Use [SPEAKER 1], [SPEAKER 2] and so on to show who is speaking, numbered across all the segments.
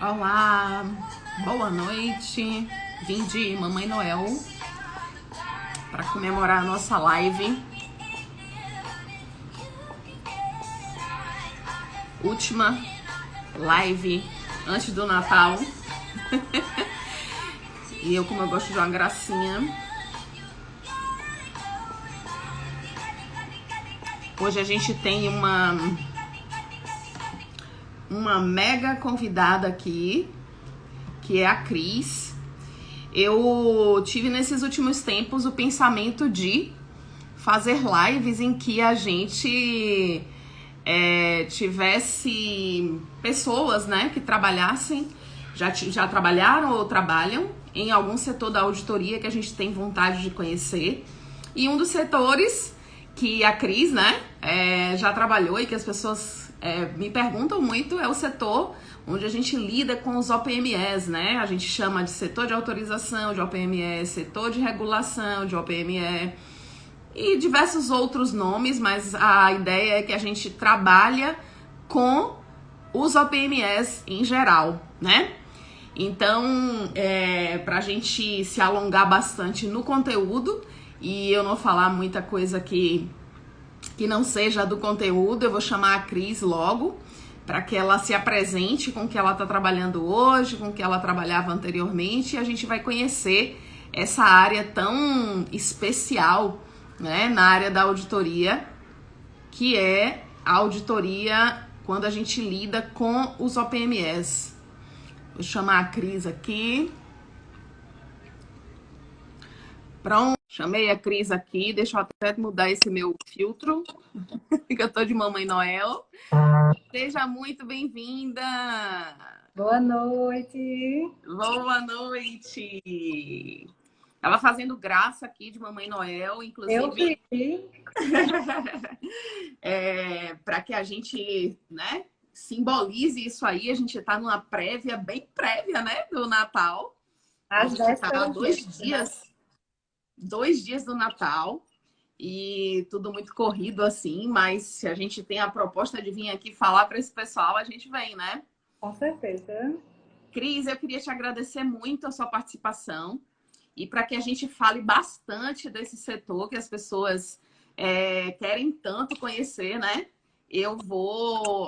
[SPEAKER 1] Olá, boa noite. Vim de Mamãe Noel para comemorar a nossa live. Última live antes do Natal. E eu, como eu gosto de uma gracinha, hoje a gente tem uma mega convidada aqui, que é a Cris. Eu tive nesses últimos tempos o pensamento de fazer lives em que a gente tivesse pessoas, né, que trabalhassem, já trabalharam ou trabalham em algum setor da auditoria que a gente tem vontade de conhecer. E um dos setores que a Cris, né, já trabalhou e que as pessoas me perguntam muito é o setor onde a gente lida com os OPMEs, né? A gente chama de setor de autorização de OPME, setor de regulação de OPME e diversos outros nomes, mas a ideia é que a gente trabalha com os OPMEs em geral, né? Então, para a gente se alongar bastante no conteúdo e eu não falar muita coisa que não seja do conteúdo, eu vou chamar a Cris logo para que ela se apresente com o que ela está trabalhando hoje, com o que ela trabalhava anteriormente, e a gente vai conhecer essa área tão especial, né, na área da auditoria, que é a auditoria quando a gente lida com os OPMEs. Vou chamar a Cris aqui. Pronto, chamei a Cris aqui. Deixa eu até mudar esse meu filtro, que eu tô de Mamãe Noel. Seja muito bem-vinda!
[SPEAKER 2] Boa noite!
[SPEAKER 1] Boa noite! Tava fazendo graça aqui de Mamãe Noel,
[SPEAKER 2] Eu
[SPEAKER 1] inclusive,
[SPEAKER 2] vi.
[SPEAKER 1] para que a gente, né, simbolize isso aí. A gente tá numa prévia, bem prévia, né, do Natal. A
[SPEAKER 2] Às
[SPEAKER 1] gente tá a
[SPEAKER 2] vésperas disso, né?
[SPEAKER 1] 2 dias do Natal e tudo muito corrido assim, mas se a gente tem a proposta de vir aqui falar para esse pessoal, a gente vem, né?
[SPEAKER 2] Com certeza.
[SPEAKER 1] Cris, eu queria te agradecer muito a sua participação e para que a gente fale bastante desse setor que as pessoas querem tanto conhecer, né?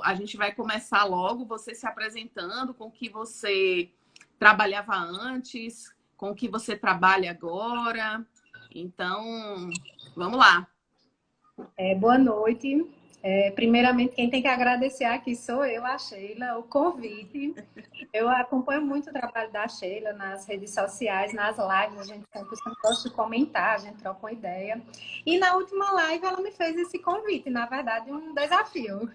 [SPEAKER 1] A gente vai começar logo você se apresentando com o que você trabalhava antes, com o que você trabalha agora. Então, vamos lá.
[SPEAKER 2] Boa noite. Primeiramente, quem tem que agradecer aqui sou eu, a Sheila, o convite. Eu acompanho muito o trabalho da Sheila nas redes sociais, nas lives, a gente sempre gosta de comentar, a gente troca uma ideia. E na última live ela me fez esse convite, na verdade, um desafio.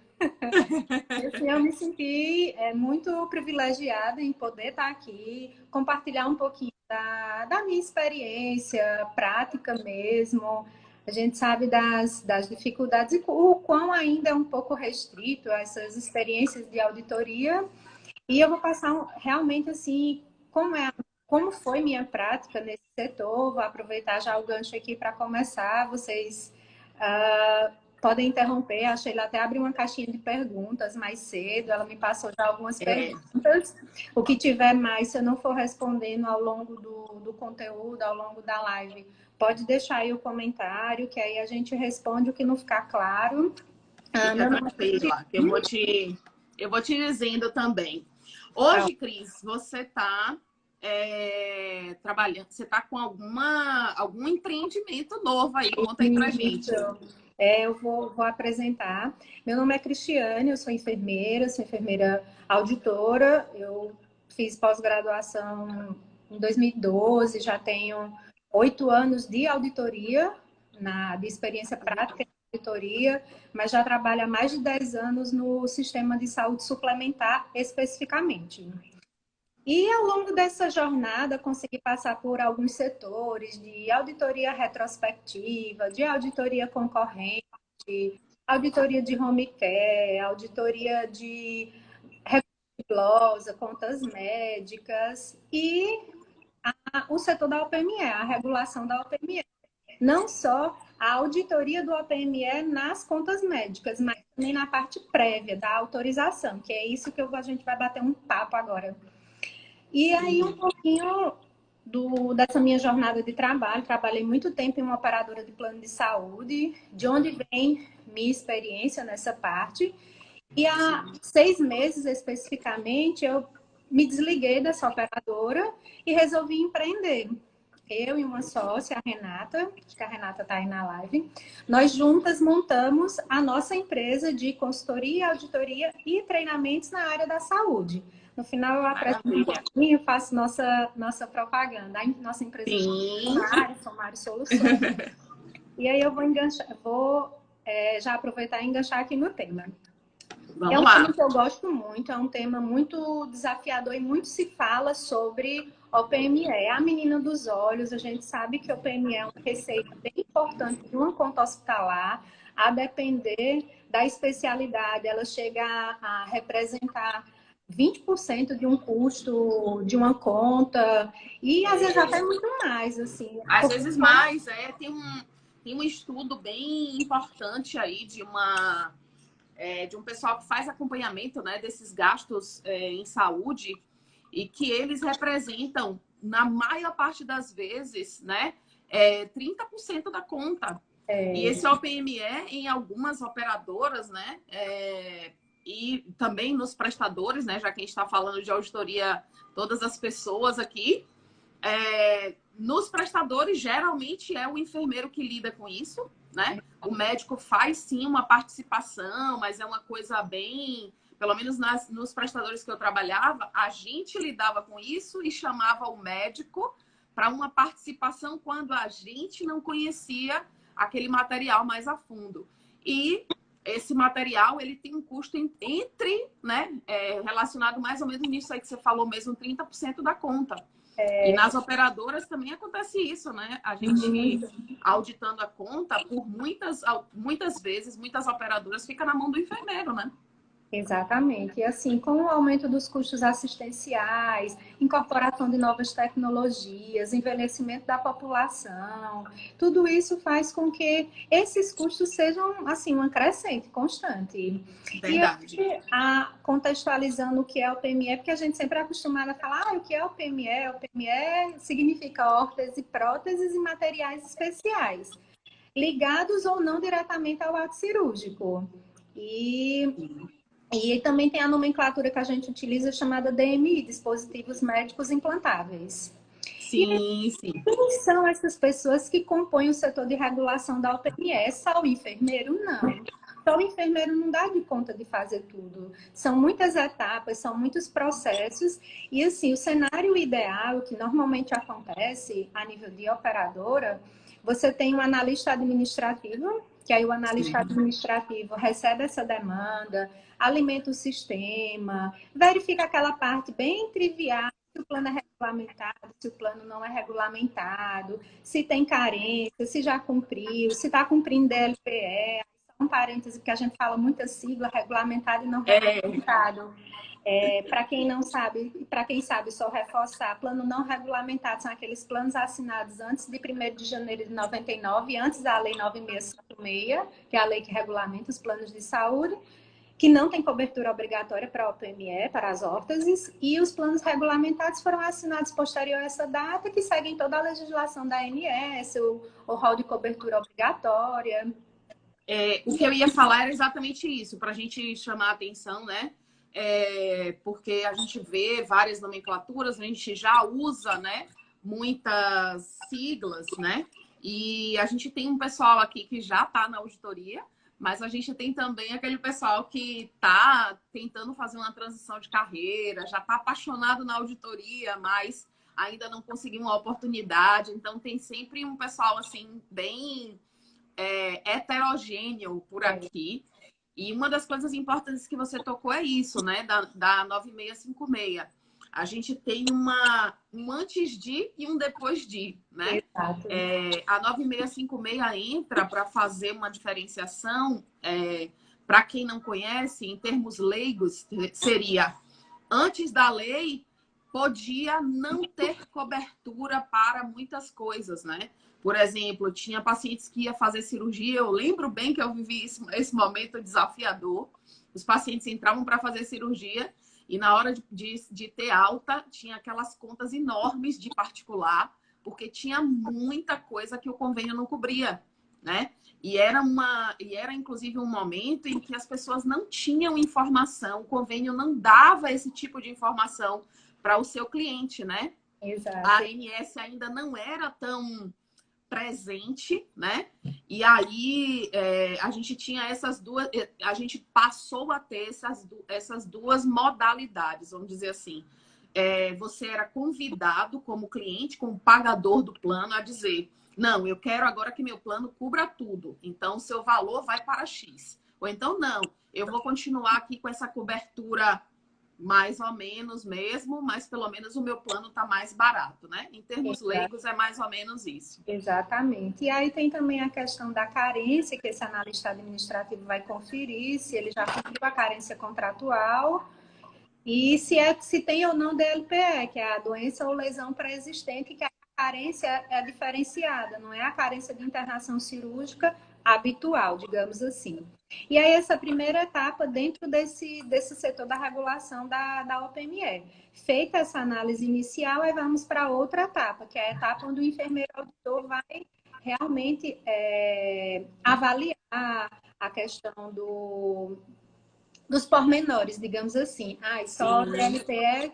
[SPEAKER 2] Assim, eu me senti muito privilegiada em poder estar aqui, compartilhar um pouquinho da minha experiência prática mesmo. A gente sabe das dificuldades e o quão ainda é um pouco restrito essas experiências de auditoria. E eu vou passar realmente assim, como foi minha prática nesse setor. Vou aproveitar já o gancho aqui para começar. Vocês podem interromper. A Sheila até abriu uma caixinha de perguntas mais cedo. Ela me passou já algumas perguntas. O que tiver mais, se eu não for respondendo ao longo do conteúdo, ao longo da live, pode deixar aí o comentário, que aí a gente responde o que não ficar claro.
[SPEAKER 1] Fica tranquila, que eu vou te dizendo também. Hoje, Cris, você está trabalhando, você está com algum empreendimento novo aí? Conta aí pra gente.
[SPEAKER 2] Eu vou apresentar. Meu nome é Cristiane, eu sou enfermeira auditora. Eu fiz pós-graduação em 2012, já tenho 8 anos de auditoria, de experiência prática em auditoria, mas já trabalho há mais de 10 anos no sistema de saúde suplementar especificamente. E ao longo dessa jornada, consegui passar por alguns setores de auditoria retrospectiva, de auditoria concorrente, auditoria de home care, auditoria de glosa, contas médicas e o setor da OPME, a regulação da OPME. Não só a auditoria do OPME nas contas médicas, mas nem na parte prévia da autorização, que é isso que a gente vai bater um papo agora. E aí, um pouquinho dessa minha jornada de trabalho, trabalhei muito tempo em uma operadora de plano de saúde, de onde vem minha experiência nessa parte. E há 6 meses, especificamente, eu me desliguei dessa operadora e resolvi empreender. Eu e uma sócia, a Renata, acho que a Renata está aí na live, nós juntas montamos a nossa empresa de consultoria, auditoria e treinamentos na área da saúde. No final, eu apresento um pouquinho, faço nossa propaganda. A nossa empresa é Somário Soluções. E aí eu vou já aproveitar e enganchar aqui no tema. É um tema que eu gosto muito, é um tema muito desafiador e muito se fala sobre o PME. É a menina dos olhos, a gente sabe que o PME é uma receita bem importante de uma conta hospitalar, a depender da especialidade, ela chega a representar 20% de um custo de uma conta, e às vezes até muito mais, assim.
[SPEAKER 1] Às vezes mais, tem um estudo bem importante aí de um pessoal que faz acompanhamento, né, desses gastos em saúde, e que eles representam, na maior parte das vezes, né, 30% da conta. E esse OPME em algumas operadoras, né, e também nos prestadores, né, já que a gente está falando de auditoria, todas as pessoas aqui, nos prestadores, geralmente é o enfermeiro que lida com isso, né? O médico faz sim uma participação, mas é uma coisa bem... Pelo menos nos prestadores que eu trabalhava, a gente lidava com isso e chamava o médico para uma participação quando a gente não conhecia aquele material mais a fundo. E esse material, ele tem um custo entre, né, relacionado mais ou menos nisso aí que você falou mesmo, 30% da conta. E nas operadoras também acontece isso, né? A gente auditando a conta, por muitas vezes, muitas operadoras fica na mão do enfermeiro, né?
[SPEAKER 2] Exatamente. E assim, com o aumento dos custos assistenciais, incorporação de novas tecnologias, envelhecimento da população, tudo isso faz com que esses custos sejam, assim, uma crescente, constante.
[SPEAKER 1] Verdade.
[SPEAKER 2] E contextualizando o que é o PME, porque a gente sempre é acostumado a falar, o que é o PME? O PME significa órtese, próteses e materiais especiais, ligados ou não diretamente ao ato cirúrgico. E também tem a nomenclatura que a gente utiliza chamada DMI, Dispositivos Médicos Implantáveis.
[SPEAKER 1] Sim, sim.
[SPEAKER 2] Quem são essas pessoas que compõem o setor de regulação da OPME? Só o enfermeiro? Não. Só o enfermeiro não dá de conta de fazer tudo. São muitas etapas, são muitos processos. E assim, o cenário ideal, que normalmente acontece a nível de operadora, você tem um analista administrativo, que aí o analista administrativo recebe essa demanda, alimenta o sistema, verifica aquela parte bem trivial, se o plano é regulamentado, se o plano não é regulamentado, se tem carência, se já cumpriu, se está cumprindo DLPE, só um parêntese, porque a gente fala muita sigla, regulamentado e não regulamentado. Para quem não sabe, e para quem sabe, só reforçar, plano não regulamentado são aqueles planos assinados antes de 1º de janeiro de 99, antes da Lei 9656, que é a lei que regulamenta os planos de saúde, que não tem cobertura obrigatória para a OPME, para as órteses, e os planos regulamentados foram assinados posterior a essa data, que seguem toda a legislação da ANS, o rol de cobertura obrigatória.
[SPEAKER 1] O que eu ia falar era exatamente isso, para a gente chamar a atenção, né? Porque a gente vê várias nomenclaturas, a gente já usa, né, muitas siglas, né? E a gente tem um pessoal aqui que já está na auditoria, mas a gente tem também aquele pessoal que está tentando fazer uma transição de carreira, já está apaixonado na auditoria, mas ainda não conseguiu uma oportunidade. Então, tem sempre um pessoal, assim, bem heterogêneo por aqui. E uma das coisas importantes que você tocou é isso, né? Da 9656. A gente tem um antes de e um depois de, né?
[SPEAKER 2] Exato.
[SPEAKER 1] A 9656 entra para fazer uma diferenciação, para quem não conhece, em termos leigos, seria antes da lei, podia não ter cobertura para muitas coisas, né? Por exemplo, tinha pacientes que ia fazer cirurgia. Eu lembro bem que eu vivi esse momento desafiador. Os pacientes entravam para fazer cirurgia e na hora de ter alta, tinha aquelas contas enormes de particular, porque tinha muita coisa que o convênio não cobria, né? E era inclusive um momento em que as pessoas não tinham informação, o convênio não dava esse tipo de informação para o seu cliente, né?
[SPEAKER 2] Exato.
[SPEAKER 1] A ANS ainda não era tão presente, né? E aí a gente tinha essas duas, a gente passou a ter essas duas modalidades, vamos dizer assim. Você era convidado como cliente, como pagador do plano, a dizer: não, eu quero agora que meu plano cubra tudo, então o seu valor vai para X. Ou então, não, eu vou continuar aqui com essa cobertura mais ou menos mesmo, mas pelo menos o meu plano está mais barato, né? Em termos leigos, é mais ou menos isso.
[SPEAKER 2] Exatamente. E aí tem também a questão da carência, que esse analista administrativo vai conferir se ele já cumpriu a carência contratual e se tem ou não DLPE, que é a doença ou lesão pré-existente, que a carência é diferenciada, não é a carência de internação cirúrgica habitual, digamos assim. E aí essa primeira etapa dentro desse setor da regulação da OPME. Feita essa análise inicial, aí vamos para outra etapa, que é a etapa onde o enfermeiro auditor vai realmente avaliar a questão dos pormenores, digamos assim. Só DLPE,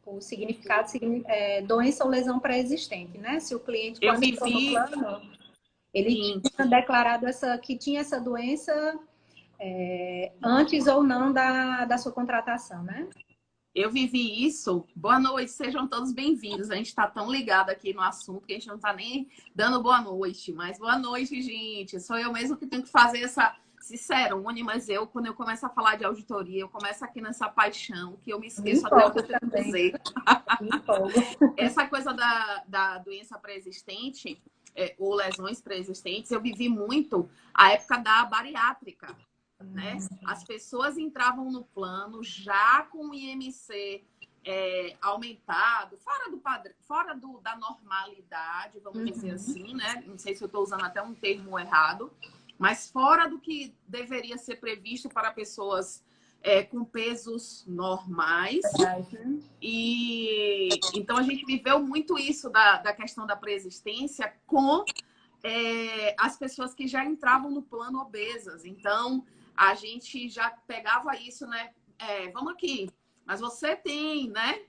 [SPEAKER 2] o significado é doença ou lesão pré-existente, né? Se o cliente, quando entrou no plano, ele tinha declarado que tinha essa doença antes ou não da sua contratação, né?
[SPEAKER 1] Eu vivi isso. Boa noite, sejam todos bem-vindos. A gente está tão ligado aqui no assunto que a gente não está nem dando boa noite. Mas boa noite, gente. Sou eu mesmo que tenho que fazer essa cicerone, mas quando eu começo a falar de auditoria, eu começo aqui nessa paixão que eu me esqueço até o que eu tenho que dizer. Essa coisa da doença pré-existente, ou lesões pré-existentes, eu vivi muito a época da bariátrica. Né? As pessoas entravam no plano já com o IMC aumentado, fora da normalidade, vamos dizer assim, né? Não sei se eu estou usando até um termo errado, mas fora do que deveria ser previsto para pessoas com pesos normais. E então a gente viveu muito isso da questão da pré-existência com as pessoas que já entravam no plano obesas. Então a gente já pegava isso, né? Vamos aqui, mas você tem, né?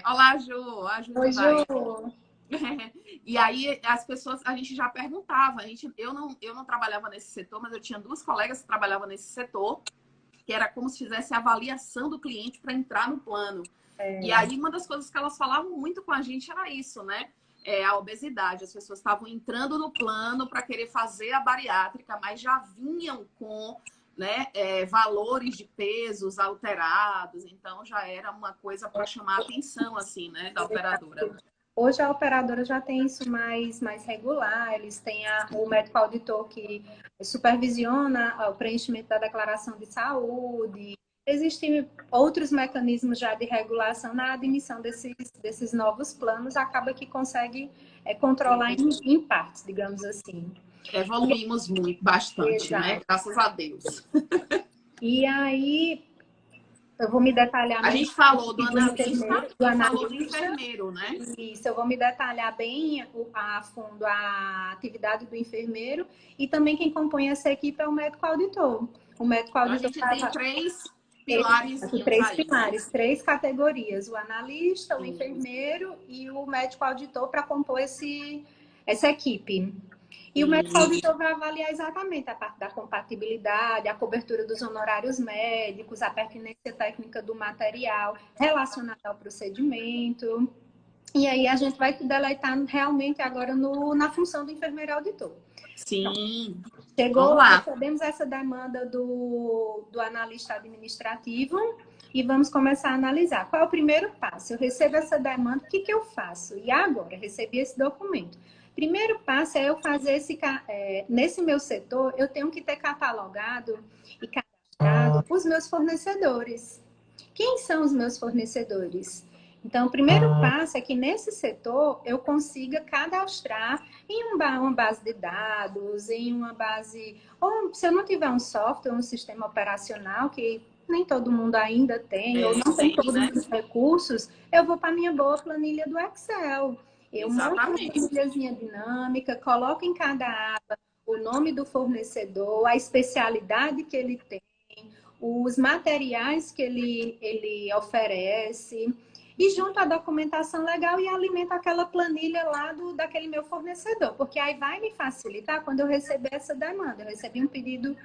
[SPEAKER 1] Olá, Ju.
[SPEAKER 2] Oi, Ju.
[SPEAKER 1] E aí as pessoas, a gente já perguntava. Eu não trabalhava nesse setor, mas eu tinha duas colegas que trabalhavam nesse setor, que era como se fizesse a avaliação do cliente para entrar no plano. E aí uma das coisas que elas falavam muito com a gente era isso, né? A obesidade. As pessoas estavam entrando no plano para querer fazer a bariátrica, mas já vinham com valores de pesos alterados, então já era uma coisa para chamar a atenção, assim, né, da operadora.
[SPEAKER 2] Hoje a operadora já tem isso mais regular, eles têm o médico auditor que supervisiona o preenchimento da declaração de saúde. Existem outros mecanismos já de regulação na admissão desses novos planos, acaba que consegue controlar em partes, digamos assim.
[SPEAKER 1] Evoluímos bastante, né? Graças a Deus.
[SPEAKER 2] E aí, eu vou me detalhar...
[SPEAKER 1] A gente falou do analista, falou do enfermeiro, né?
[SPEAKER 2] Isso, eu vou me detalhar bem a fundo a atividade do enfermeiro e também quem compõe essa equipe é o médico auditor. O médico auditor...
[SPEAKER 1] Então, a gente tem três pilares.
[SPEAKER 2] Três pilares, três categorias. O analista, o enfermeiro e o médico auditor para compor essa equipe. E o médico auditor vai avaliar exatamente a parte da compatibilidade, a cobertura dos honorários médicos, a pertinência técnica do material relacionado ao procedimento. E aí a gente vai se deleitar realmente agora na função do enfermeiro auditor.
[SPEAKER 1] Sim.
[SPEAKER 2] Então, recebemos essa demanda do analista administrativo e vamos começar a analisar. Qual é o primeiro passo? Eu recebo essa demanda, o que eu faço? E agora, recebi esse documento. Primeiro passo é eu fazer nesse meu setor, eu tenho que ter catalogado e cadastrado os meus fornecedores. Quem são os meus fornecedores. Então, o primeiro passo é que nesse setor eu consiga cadastrar em uma base de dados, em uma base... Ou se eu não tiver um software, um sistema operacional, que nem todo mundo ainda tem, ou não tem todos os recursos, eu vou para a minha boa planilha do Excel. Eu monto uma planilhazinha dinâmica, coloco em cada aba o nome do fornecedor, a especialidade que ele tem, os materiais que ele oferece, e junto à documentação legal e alimento aquela planilha lá daquele meu fornecedor, porque aí vai me facilitar quando eu receber essa demanda. Eu recebi um pedido,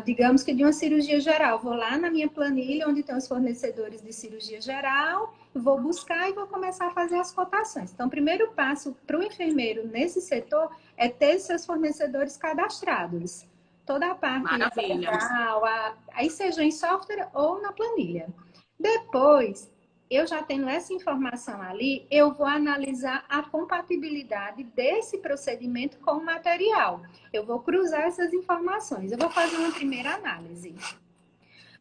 [SPEAKER 2] digamos que de uma cirurgia geral. Vou lá na minha planilha, onde tem os fornecedores de cirurgia geral, vou buscar e vou começar a fazer as cotações. Então, o primeiro passo para o enfermeiro nesse setor é ter seus fornecedores cadastrados. Toda a parte legal, aí seja em software ou na planilha. Depois, eu já tendo essa informação ali, eu vou analisar a compatibilidade desse procedimento com o material. Eu vou cruzar essas informações. Eu vou fazer uma primeira análise.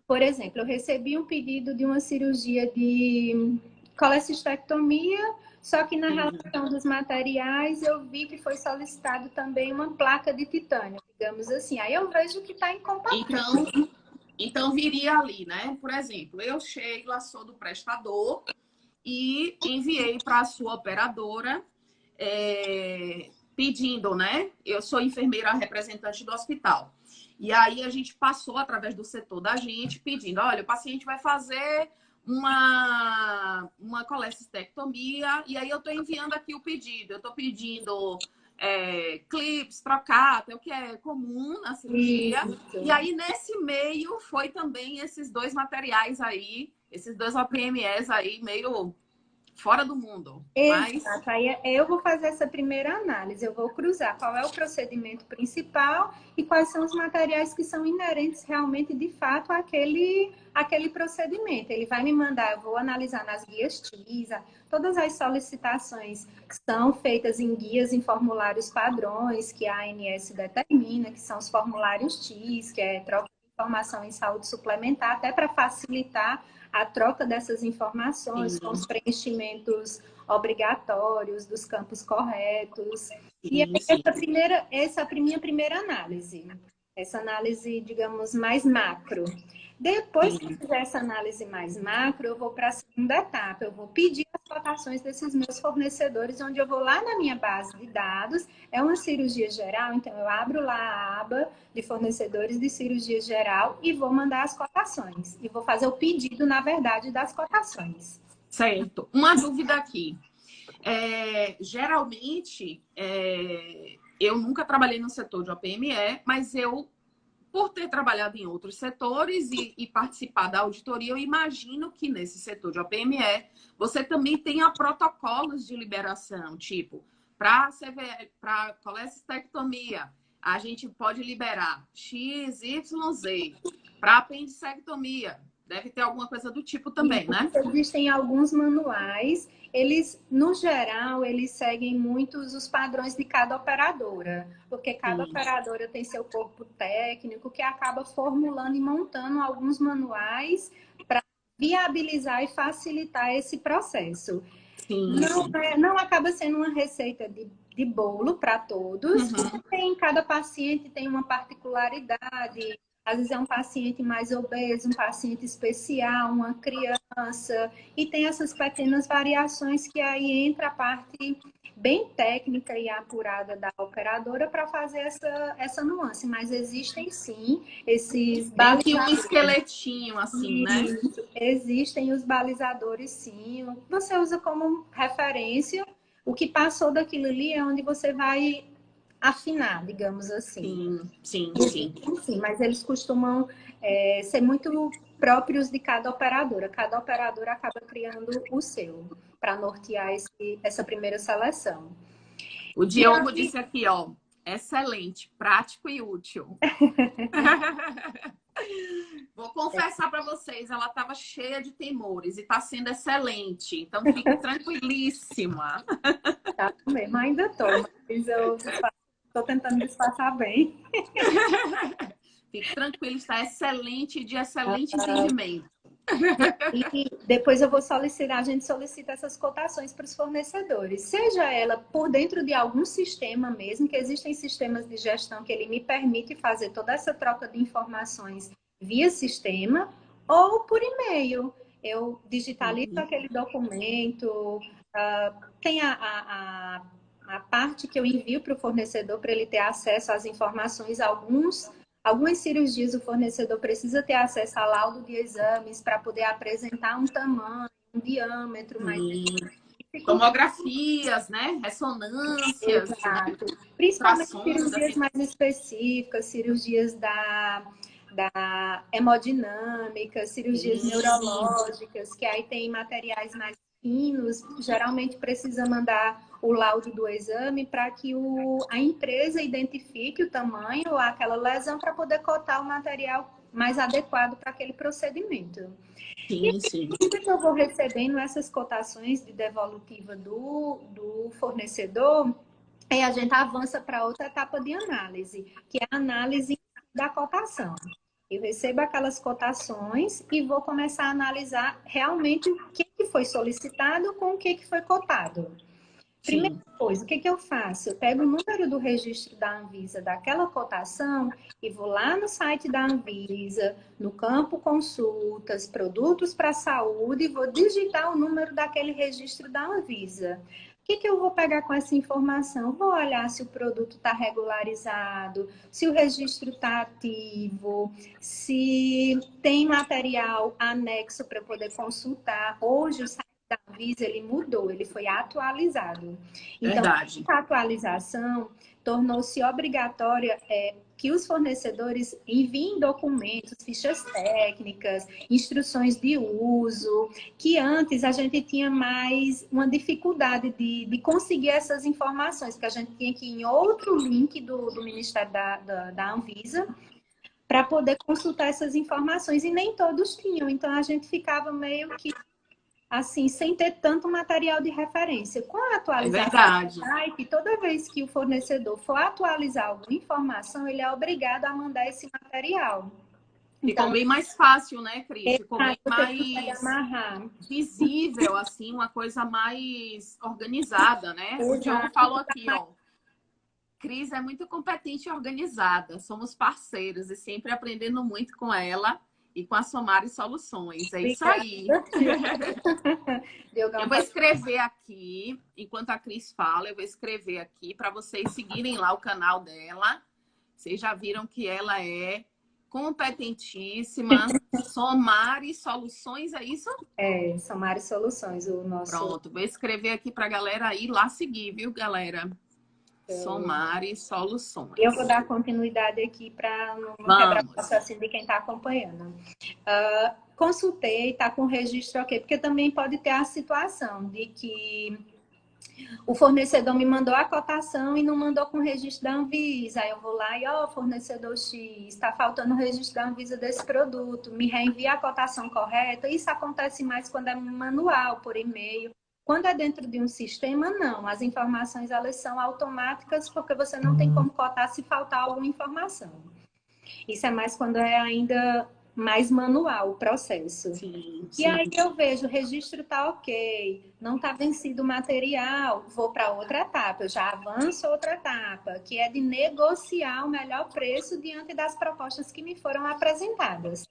[SPEAKER 2] Por exemplo, eu recebi um pedido de uma cirurgia de colecistectomia, só que na relação dos materiais eu vi que foi solicitado também uma placa de titânio, digamos assim. Aí eu vejo que está incompatível.
[SPEAKER 1] Então, viria ali, né? Por exemplo, eu, Sheila, sou do prestador e enviei para a sua operadora pedindo, né? Eu sou enfermeira representante do hospital. E aí a gente passou através do setor da gente pedindo, olha, o paciente vai fazer uma colecistectomia e aí eu estou enviando aqui o pedido. Eu estou pedindo clips, trocado, é o que é comum na cirurgia. Isso. E aí, nesse meio, foi também esses dois materiais aí, esses dois OPMS aí, meio fora do mundo.
[SPEAKER 2] Exato. Aí eu vou fazer essa primeira análise, eu vou cruzar qual é o procedimento principal e quais são os materiais que são inerentes realmente, de fato, àquele procedimento. Ele vai me mandar, eu vou analisar nas guias TISA, todas as solicitações que são feitas em guias, em formulários padrões que a ANS determina, que são os formulários TIS, que é troca de informação em saúde suplementar, até para facilitar a troca dessas informações, com os preenchimentos obrigatórios dos campos corretos. E aí, essa é a minha primeira análise. Essa análise, digamos, mais macro. Depois que eu fizer essa análise mais macro, eu vou para a segunda etapa. Eu vou pedir as cotações desses meus fornecedores, onde eu vou lá na minha base de dados. É uma cirurgia geral, então eu abro lá a aba de fornecedores de cirurgia geral e vou mandar as cotações. E vou fazer o pedido, na verdade, das cotações.
[SPEAKER 1] Certo. Uma dúvida aqui. Geralmente, eu nunca trabalhei no setor de OPME, mas eu, por ter trabalhado em outros setores e participar da auditoria, eu imagino que nesse setor de OPME você também tenha protocolos de liberação, tipo, para colecistectomia, a gente pode liberar X, Y, Z. Para apendicectomia, deve ter alguma coisa do tipo também, né?
[SPEAKER 2] Existem alguns manuais, eles, no geral, eles seguem muitos os padrões de cada operadora, porque cada operadora tem seu corpo técnico que acaba formulando e montando alguns manuais para viabilizar e facilitar esse processo. Não acaba sendo uma receita de bolo para todos, cada paciente tem uma particularidade. Às vezes é um paciente mais obeso, um paciente especial, uma criança, e tem essas pequenas variações que aí entra a parte bem técnica e apurada da operadora para fazer essa nuance. Mas existem sim esses
[SPEAKER 1] balizadores. Tem um esqueletinho assim, né?
[SPEAKER 2] Existem os balizadores sim. Você usa como referência. O que passou daquilo ali é onde você vai afinar, digamos assim.
[SPEAKER 1] Sim.
[SPEAKER 2] Sim, mas eles costumam ser muito próprios de cada operadora. Cada operadora acaba criando o seu, para nortear essa primeira seleção.
[SPEAKER 1] O Diogo disse aqui, ó, excelente, prático e útil. Vou confessar para vocês, ela estava cheia de temores e está sendo excelente. Então, fique tranquilíssima.
[SPEAKER 2] Tá mesmo, ainda estou, mas eu estou tentando disfarçar bem.
[SPEAKER 1] Fique tranquilo, está excelente, de excelente entendimento.
[SPEAKER 2] E depois eu vou solicitar, a gente solicita essas cotações para os fornecedores, seja ela por dentro de algum sistema mesmo, que existem sistemas de gestão que ele me permite fazer toda essa troca de informações via sistema, ou por e-mail. Eu digitalizo
[SPEAKER 1] Uhum.
[SPEAKER 2] aquele documento, tem a parte que eu envio para o fornecedor para ele ter acesso às informações, algumas cirurgias o fornecedor precisa ter acesso a laudo de exames para poder apresentar um tamanho, um diâmetro mais específico.
[SPEAKER 1] Tomografias, né? Ressonâncias, né?
[SPEAKER 2] Exato. Principalmente
[SPEAKER 1] Trações,
[SPEAKER 2] cirurgias
[SPEAKER 1] assim.
[SPEAKER 2] mais específicas, cirurgias da hemodinâmica, cirurgias
[SPEAKER 1] Sim.
[SPEAKER 2] neurológicas, que aí tem materiais mais finos, geralmente precisa mandar o laudo do exame para que a empresa identifique o tamanho ou aquela lesão para poder cotar o material mais adequado para aquele procedimento. E
[SPEAKER 1] Sim, sim.
[SPEAKER 2] sempre que eu vou recebendo essas cotações de devolutiva do fornecedor, aí a gente avança para outra etapa de análise, que é a análise da cotação. Eu recebo aquelas cotações e vou começar a analisar realmente o que foi solicitado com o que foi cotado. Primeira
[SPEAKER 1] Sim.
[SPEAKER 2] coisa, o que eu faço? Eu pego o número do registro da Anvisa daquela cotação e vou lá no site da Anvisa, no campo consultas, produtos para saúde, e vou digitar o número daquele registro da Anvisa. O que eu vou pegar com essa informação? Vou olhar se o produto está regularizado, se o registro está ativo, se tem material anexo para poder consultar. Hoje o site da Anvisa ele mudou, ele foi atualizado. Então,
[SPEAKER 1] Verdade.
[SPEAKER 2] essa atualização tornou-se obrigatória que os fornecedores enviem documentos, fichas técnicas, instruções de uso, que antes a gente tinha mais uma dificuldade de conseguir essas informações, que a gente tinha que ir em outro link do Ministério da Anvisa para poder consultar essas informações, e nem todos tinham, então a gente ficava meio que assim, sem ter tanto material de referência. Com a
[SPEAKER 1] É
[SPEAKER 2] atualização do
[SPEAKER 1] verdade.
[SPEAKER 2] site, toda vez que o fornecedor for atualizar alguma informação, ele é obrigado a mandar esse material.
[SPEAKER 1] Ficou
[SPEAKER 2] Então,
[SPEAKER 1] bem mais fácil, né, Cris? Ficou bem
[SPEAKER 2] você consegue
[SPEAKER 1] mais
[SPEAKER 2] amarrar.
[SPEAKER 1] visível, assim, uma coisa mais organizada, né? O Diogo
[SPEAKER 2] Exato.
[SPEAKER 1] falou aqui, ó. Cris é muito competente e organizada. Somos parceiros e sempre aprendendo muito com ela e com a Somari Soluções. É isso aí. Eu vou escrever aqui, enquanto a Cris fala, eu vou escrever aqui para vocês seguirem lá o canal dela. Vocês já viram que ela é competentíssima. Somari Soluções, é isso?
[SPEAKER 2] Somar Soluções, o nosso.
[SPEAKER 1] Pronto, vou escrever aqui para a galera ir lá seguir, viu, galera? Somari
[SPEAKER 2] Eu vou
[SPEAKER 1] Soluções.
[SPEAKER 2] dar continuidade aqui para não quebrar o
[SPEAKER 1] Vamos.
[SPEAKER 2] raciocínio de quem está acompanhando. Consultei, está com o registro ok, porque também pode ter a situação de que o fornecedor me mandou a cotação e não mandou com o registro da Anvisa. Aí eu vou lá e, fornecedor X, está faltando o registro da Anvisa desse produto, me reenvia a cotação correta. Isso acontece mais quando é manual, por e-mail. Quando é dentro de um sistema, não. As informações, elas são automáticas, porque você não tem como cotar se faltar alguma informação. Isso é mais quando é ainda mais manual o processo.
[SPEAKER 1] Sim,
[SPEAKER 2] E
[SPEAKER 1] sim.
[SPEAKER 2] aí eu vejo, o registro está ok, não está vencido o material, vou para outra etapa, eu já avanço outra etapa, que é de negociar o melhor preço diante das propostas que me foram apresentadas.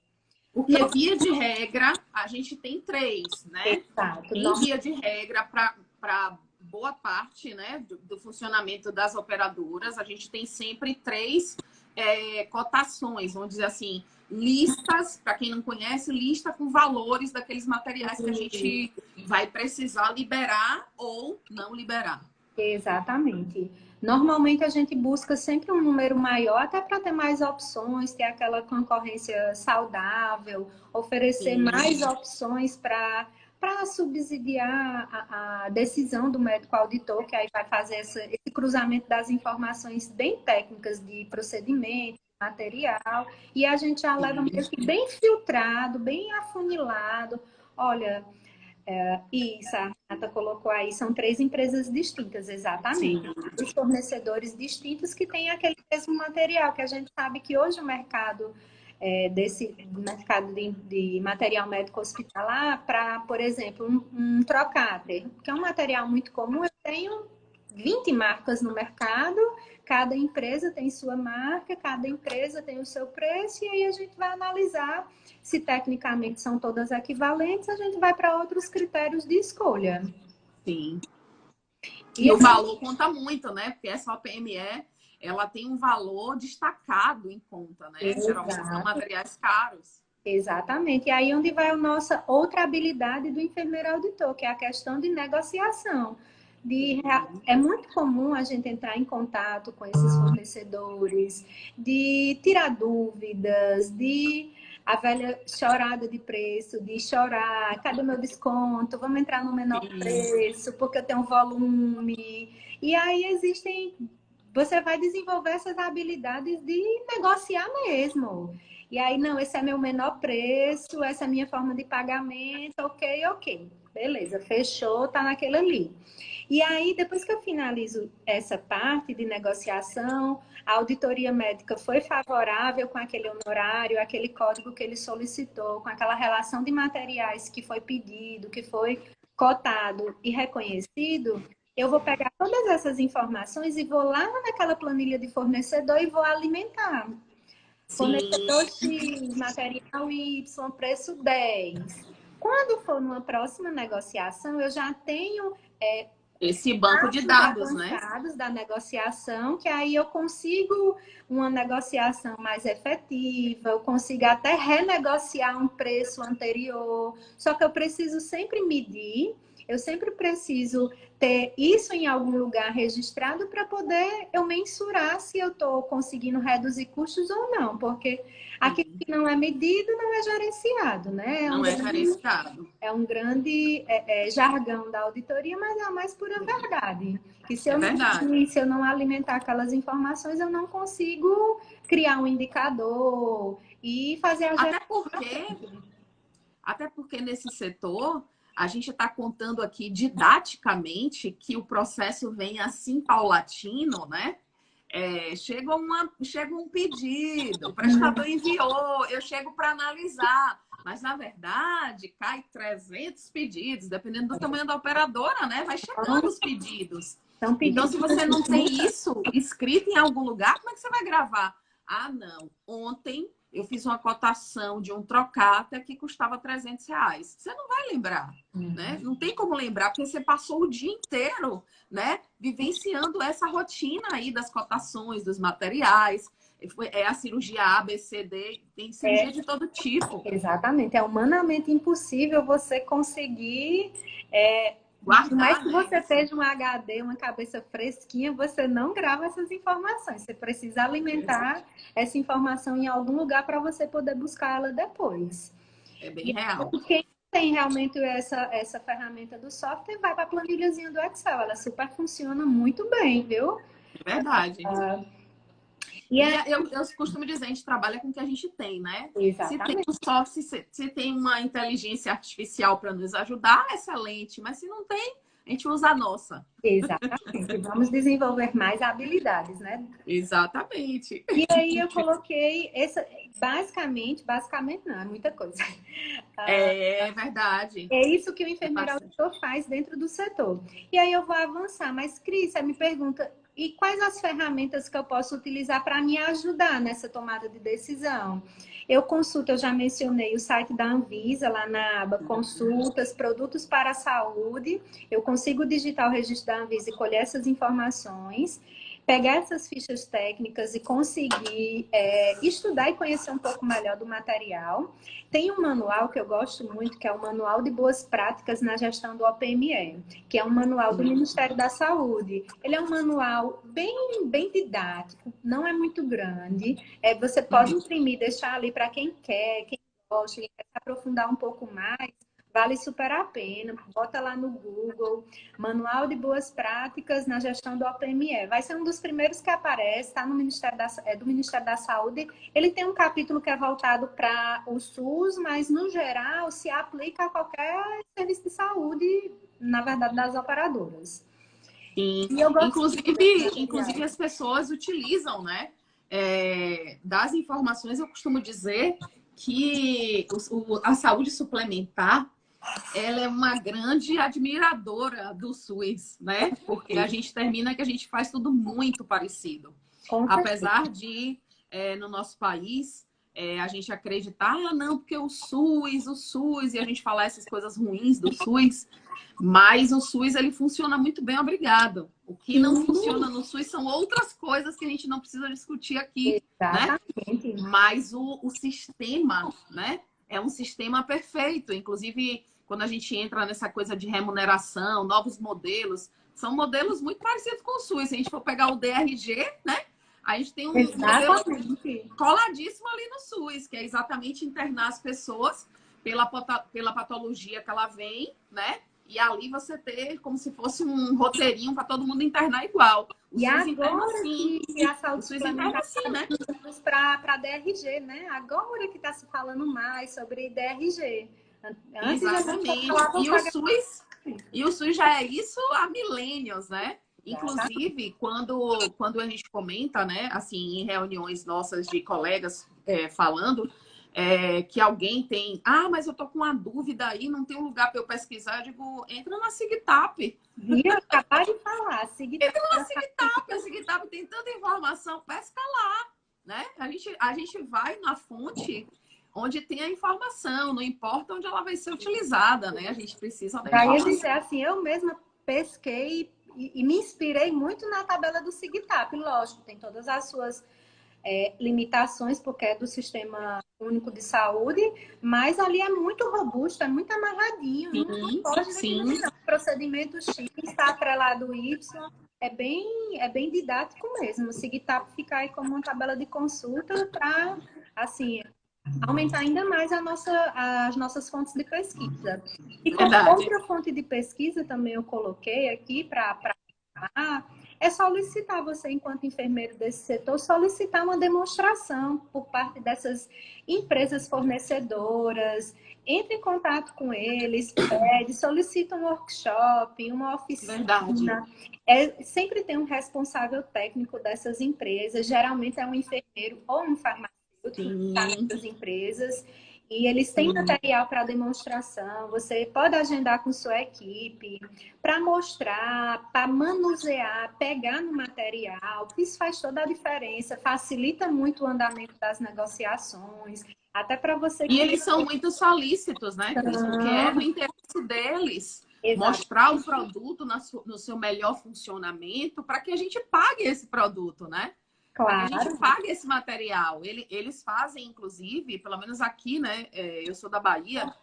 [SPEAKER 1] Porque, via de regra, a gente tem três, né?
[SPEAKER 2] Exato.
[SPEAKER 1] Em via de regra, para boa parte, né, do funcionamento das operadoras, a gente tem sempre três cotações, vamos dizer assim, listas, para quem não conhece, lista com valores daqueles materiais que a gente vai precisar liberar ou não liberar.
[SPEAKER 2] Exatamente. Normalmente a gente busca sempre um número maior, até para ter mais opções, ter aquela concorrência saudável, oferecer mais opções para subsidiar a decisão do médico auditor, que aí vai fazer esse cruzamento das informações bem técnicas de procedimento, material, e a gente já leva meio que bem filtrado, bem afunilado. Olha, isso, a Renata colocou aí, são três empresas distintas, exatamente.
[SPEAKER 1] Sim.
[SPEAKER 2] Os fornecedores distintos que têm aquele mesmo material, que a gente sabe que hoje o mercado desse mercado de material médico hospitalar para, por exemplo, um trocáter, que é um material muito comum. Eu tenho 20 marcas no mercado, cada empresa tem sua marca, cada empresa tem o seu preço, e aí a gente vai analisar se tecnicamente são todas equivalentes, a gente vai para outros critérios de escolha.
[SPEAKER 1] Sim. E o valor conta muito, né? Porque essa OPME, ela tem um valor destacado em conta, né?
[SPEAKER 2] Exato.
[SPEAKER 1] Geralmente são materiais caros.
[SPEAKER 2] Exatamente. E aí onde vai a nossa outra habilidade do enfermeiro auditor, que é a questão de negociação. É muito comum a gente entrar em contato com esses fornecedores, de tirar dúvidas, de a velha chorada de preço, de chorar, cadê meu desconto? Vamos entrar no menor preço, porque eu tenho um volume. E aí você vai desenvolver essas habilidades de negociar mesmo. E aí, não, esse é meu menor preço, essa é a minha forma de pagamento, ok. Beleza, fechou, tá naquele ali. E aí, depois que eu finalizo essa parte de negociação, a auditoria médica foi favorável com aquele honorário, aquele código que ele solicitou, com aquela relação de materiais que foi pedido, que foi cotado e reconhecido, eu vou pegar todas essas informações e vou lá naquela planilha de fornecedor e vou alimentar. Fornecedor X, material Y, preço 10. Quando for numa próxima negociação, eu já tenho
[SPEAKER 1] esse banco de dados, né?
[SPEAKER 2] Da negociação, que aí eu consigo uma negociação mais efetiva, eu consigo até renegociar um preço anterior. Só que eu preciso sempre medir, eu sempre preciso ter isso em algum lugar registrado para poder eu mensurar se eu estou conseguindo reduzir custos ou não, porque aquilo que não é medido não é gerenciado, né?
[SPEAKER 1] Não é gerenciado.
[SPEAKER 2] É um grande jargão da auditoria, mas é a mais pura verdade. E se eu não alimentar aquelas informações, eu não consigo criar um indicador e fazer a gestão.
[SPEAKER 1] Até porque nesse setor, a gente está contando aqui didaticamente que o processo vem assim paulatino, né? Chega um pedido, o prestador enviou, eu chego para analisar. Mas, na verdade, cai 300 pedidos, dependendo do tamanho da operadora, né? Vai chegando os pedidos. Então, se você não tem isso escrito em algum lugar, como é que você vai gravar? Ah, não. Ontem eu fiz uma cotação de um trocáter que custava R$300. Você não vai lembrar, né? Não tem como lembrar, porque você passou o dia inteiro, né? Vivenciando essa rotina aí das cotações, dos materiais. É a cirurgia A, B, C, D, tem cirurgia de todo tipo.
[SPEAKER 2] Exatamente. É humanamente impossível você conseguir...
[SPEAKER 1] Guardar,
[SPEAKER 2] por mais que você seja um HD, uma cabeça fresquinha, você não grava essas informações. Você precisa alimentar essa informação em algum lugar para você poder buscar ela depois.
[SPEAKER 1] É bem real.
[SPEAKER 2] Quem tem realmente essa ferramenta do software, vai para a planilhazinha do Excel. Ela super funciona muito bem, viu?
[SPEAKER 1] É verdade. Eu costumo dizer, a gente trabalha com o que a gente tem, né?
[SPEAKER 2] Exatamente.
[SPEAKER 1] Se tem um software, se tem uma inteligência artificial para nos ajudar, excelente. Mas se não tem, a gente usa a nossa.
[SPEAKER 2] Exatamente. Vamos desenvolver mais habilidades, né?
[SPEAKER 1] Exatamente.
[SPEAKER 2] E aí eu coloquei basicamente não, é muita coisa.
[SPEAKER 1] É verdade.
[SPEAKER 2] É isso que o enfermeiro auditor faz dentro do setor. E aí eu vou avançar. Mas, Cris, você me pergunta, e quais as ferramentas que eu posso utilizar para me ajudar nessa tomada de decisão? Eu já mencionei o site da Anvisa, lá na aba Consultas, Produtos para a Saúde. Eu consigo digitar o registro da Anvisa e colher essas informações, pegar essas fichas técnicas e conseguir estudar e conhecer um pouco melhor do material. Tem um manual que eu gosto muito, que é o Manual de Boas Práticas na Gestão do OPME, que é um manual do Ministério da Saúde. Ele é um manual bem didático, não é muito grande. Você pode imprimir, deixar ali para quem gosta, quem quer se aprofundar um pouco mais. Vale super a pena. Bota lá no Google, Manual de Boas Práticas na Gestão do OPME. Vai ser um dos primeiros que aparece, está no do Ministério da Saúde. Ele tem um capítulo que é voltado para o SUS, mas, no geral, se aplica a qualquer serviço de saúde, na verdade, das operadoras.
[SPEAKER 1] Sim. Inclusive as pessoas utilizam, né? das informações, eu costumo dizer que a saúde suplementar ela é uma grande admiradora do SUS, né? Porque a gente termina que a gente faz tudo muito parecido. Apesar de, no nosso país, a gente acreditar, não, porque o SUS, e a gente falar essas coisas ruins do SUS, mas o SUS, ele funciona muito bem, obrigado. O que não funciona no SUS são outras coisas que a gente não precisa discutir aqui,
[SPEAKER 2] Exatamente.
[SPEAKER 1] né? Mas o sistema, né? É um sistema perfeito. Inclusive, quando a gente entra nessa coisa de remuneração, novos modelos, são modelos muito parecidos com o SUS. Se a gente for pegar o DRG, né? A gente tem um modelo coladíssimo ali no SUS, que é exatamente internar as pessoas pela patologia que ela vem, né? E ali você ter como se fosse um roteirinho para todo mundo internar igual.
[SPEAKER 2] O SUS interna
[SPEAKER 1] assim.
[SPEAKER 2] Que a saúde
[SPEAKER 1] suplementar assim, né?
[SPEAKER 2] Para DRG, né? Agora que está se falando mais sobre DRG.
[SPEAKER 1] Antes exatamente. E o SUS já é isso há milênios, né? Inclusive, quando a gente comenta, né, assim, em reuniões nossas de colegas falando que alguém tem, mas eu tô com uma dúvida aí, não tem um lugar para eu pesquisar, eu digo, entra na SIGTAP.
[SPEAKER 2] Viu? Acabei de falar.
[SPEAKER 1] Entra na SIGTAP, a SIGTAP tem tanta informação, pesca lá, né? A gente vai na fonte onde tem a informação, não importa onde ela vai ser utilizada, né? A gente precisa da informação.
[SPEAKER 2] Daí dizer assim, eu mesma pesquei e me inspirei muito na tabela do SIGTAP. Lógico, tem todas as suas limitações, porque é do Sistema Único de Saúde, mas ali é muito robusto, é muito amarradinho. Não pode não. Procedimento X está atrelado Y. É bem didático mesmo. O SIGTAP fica aí como uma tabela de consulta para, assim, aumentar ainda mais as nossas fontes de pesquisa. E como outra fonte de pesquisa também eu coloquei aqui para é solicitar você, enquanto enfermeiro desse setor, solicitar uma demonstração por parte dessas empresas fornecedoras, entre em contato com eles, solicita um workshop, uma oficina. Sempre tem um responsável técnico dessas empresas, geralmente é um enfermeiro ou um farmacêutico das empresas, e eles têm material para demonstração. Você pode agendar com sua equipe para mostrar, para manusear, pegar no material. Isso faz toda a diferença, facilita muito o andamento das negociações. Até para você.
[SPEAKER 1] E eles são muito solícitos, né, Cris? Porque é no interesse deles mostrar o produto no seu melhor funcionamento para que a gente pague esse produto, né? Claro. Para que a gente pague esse material. Eles fazem, inclusive, pelo menos aqui, né? Eu sou da Bahia.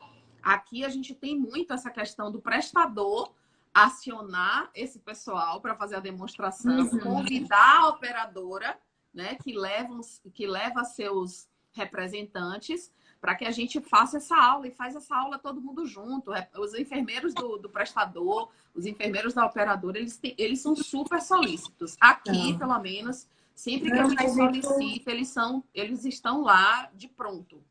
[SPEAKER 1] Aqui a gente tem muito essa questão do prestador acionar esse pessoal para fazer a demonstração, convidar a operadora, né? Que leva seus representantes para que a gente faça essa aula e faz essa aula todo mundo junto. Os enfermeiros do prestador, os enfermeiros da operadora, eles são super solícitos. Aqui, pelo menos, sempre que a gente solicita, eles estão lá de pronto.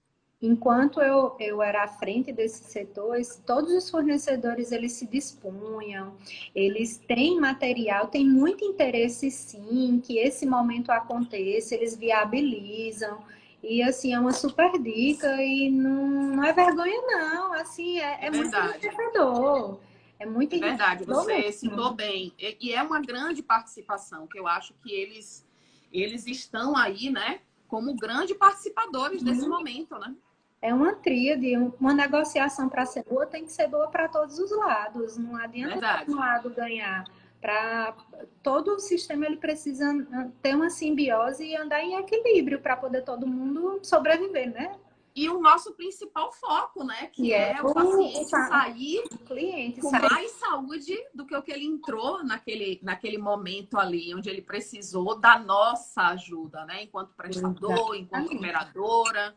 [SPEAKER 2] Enquanto eu era à frente desses setores, todos os fornecedores eles se dispunham, eles têm material, têm muito interesse sim que esse momento aconteça, eles viabilizam. E assim, é uma super dica e não é vergonha não, assim, é muito enriquecedor. É muito
[SPEAKER 1] verdade, você citou bem. E é uma grande participação, que eu acho que eles estão aí, né, como grandes participadores desse momento, né?
[SPEAKER 2] É uma tríade, uma negociação para ser boa tem que ser boa para todos os lados. Não adianta um lado ganhar. Para todo o sistema ele precisa ter uma simbiose e andar em equilíbrio para poder todo mundo sobreviver, né?
[SPEAKER 1] E o nosso principal foco, né? Que é o paciente sair com mais saúde do que o que ele entrou naquele momento ali, onde ele precisou da nossa ajuda, né? Enquanto prestador, enquanto operadora.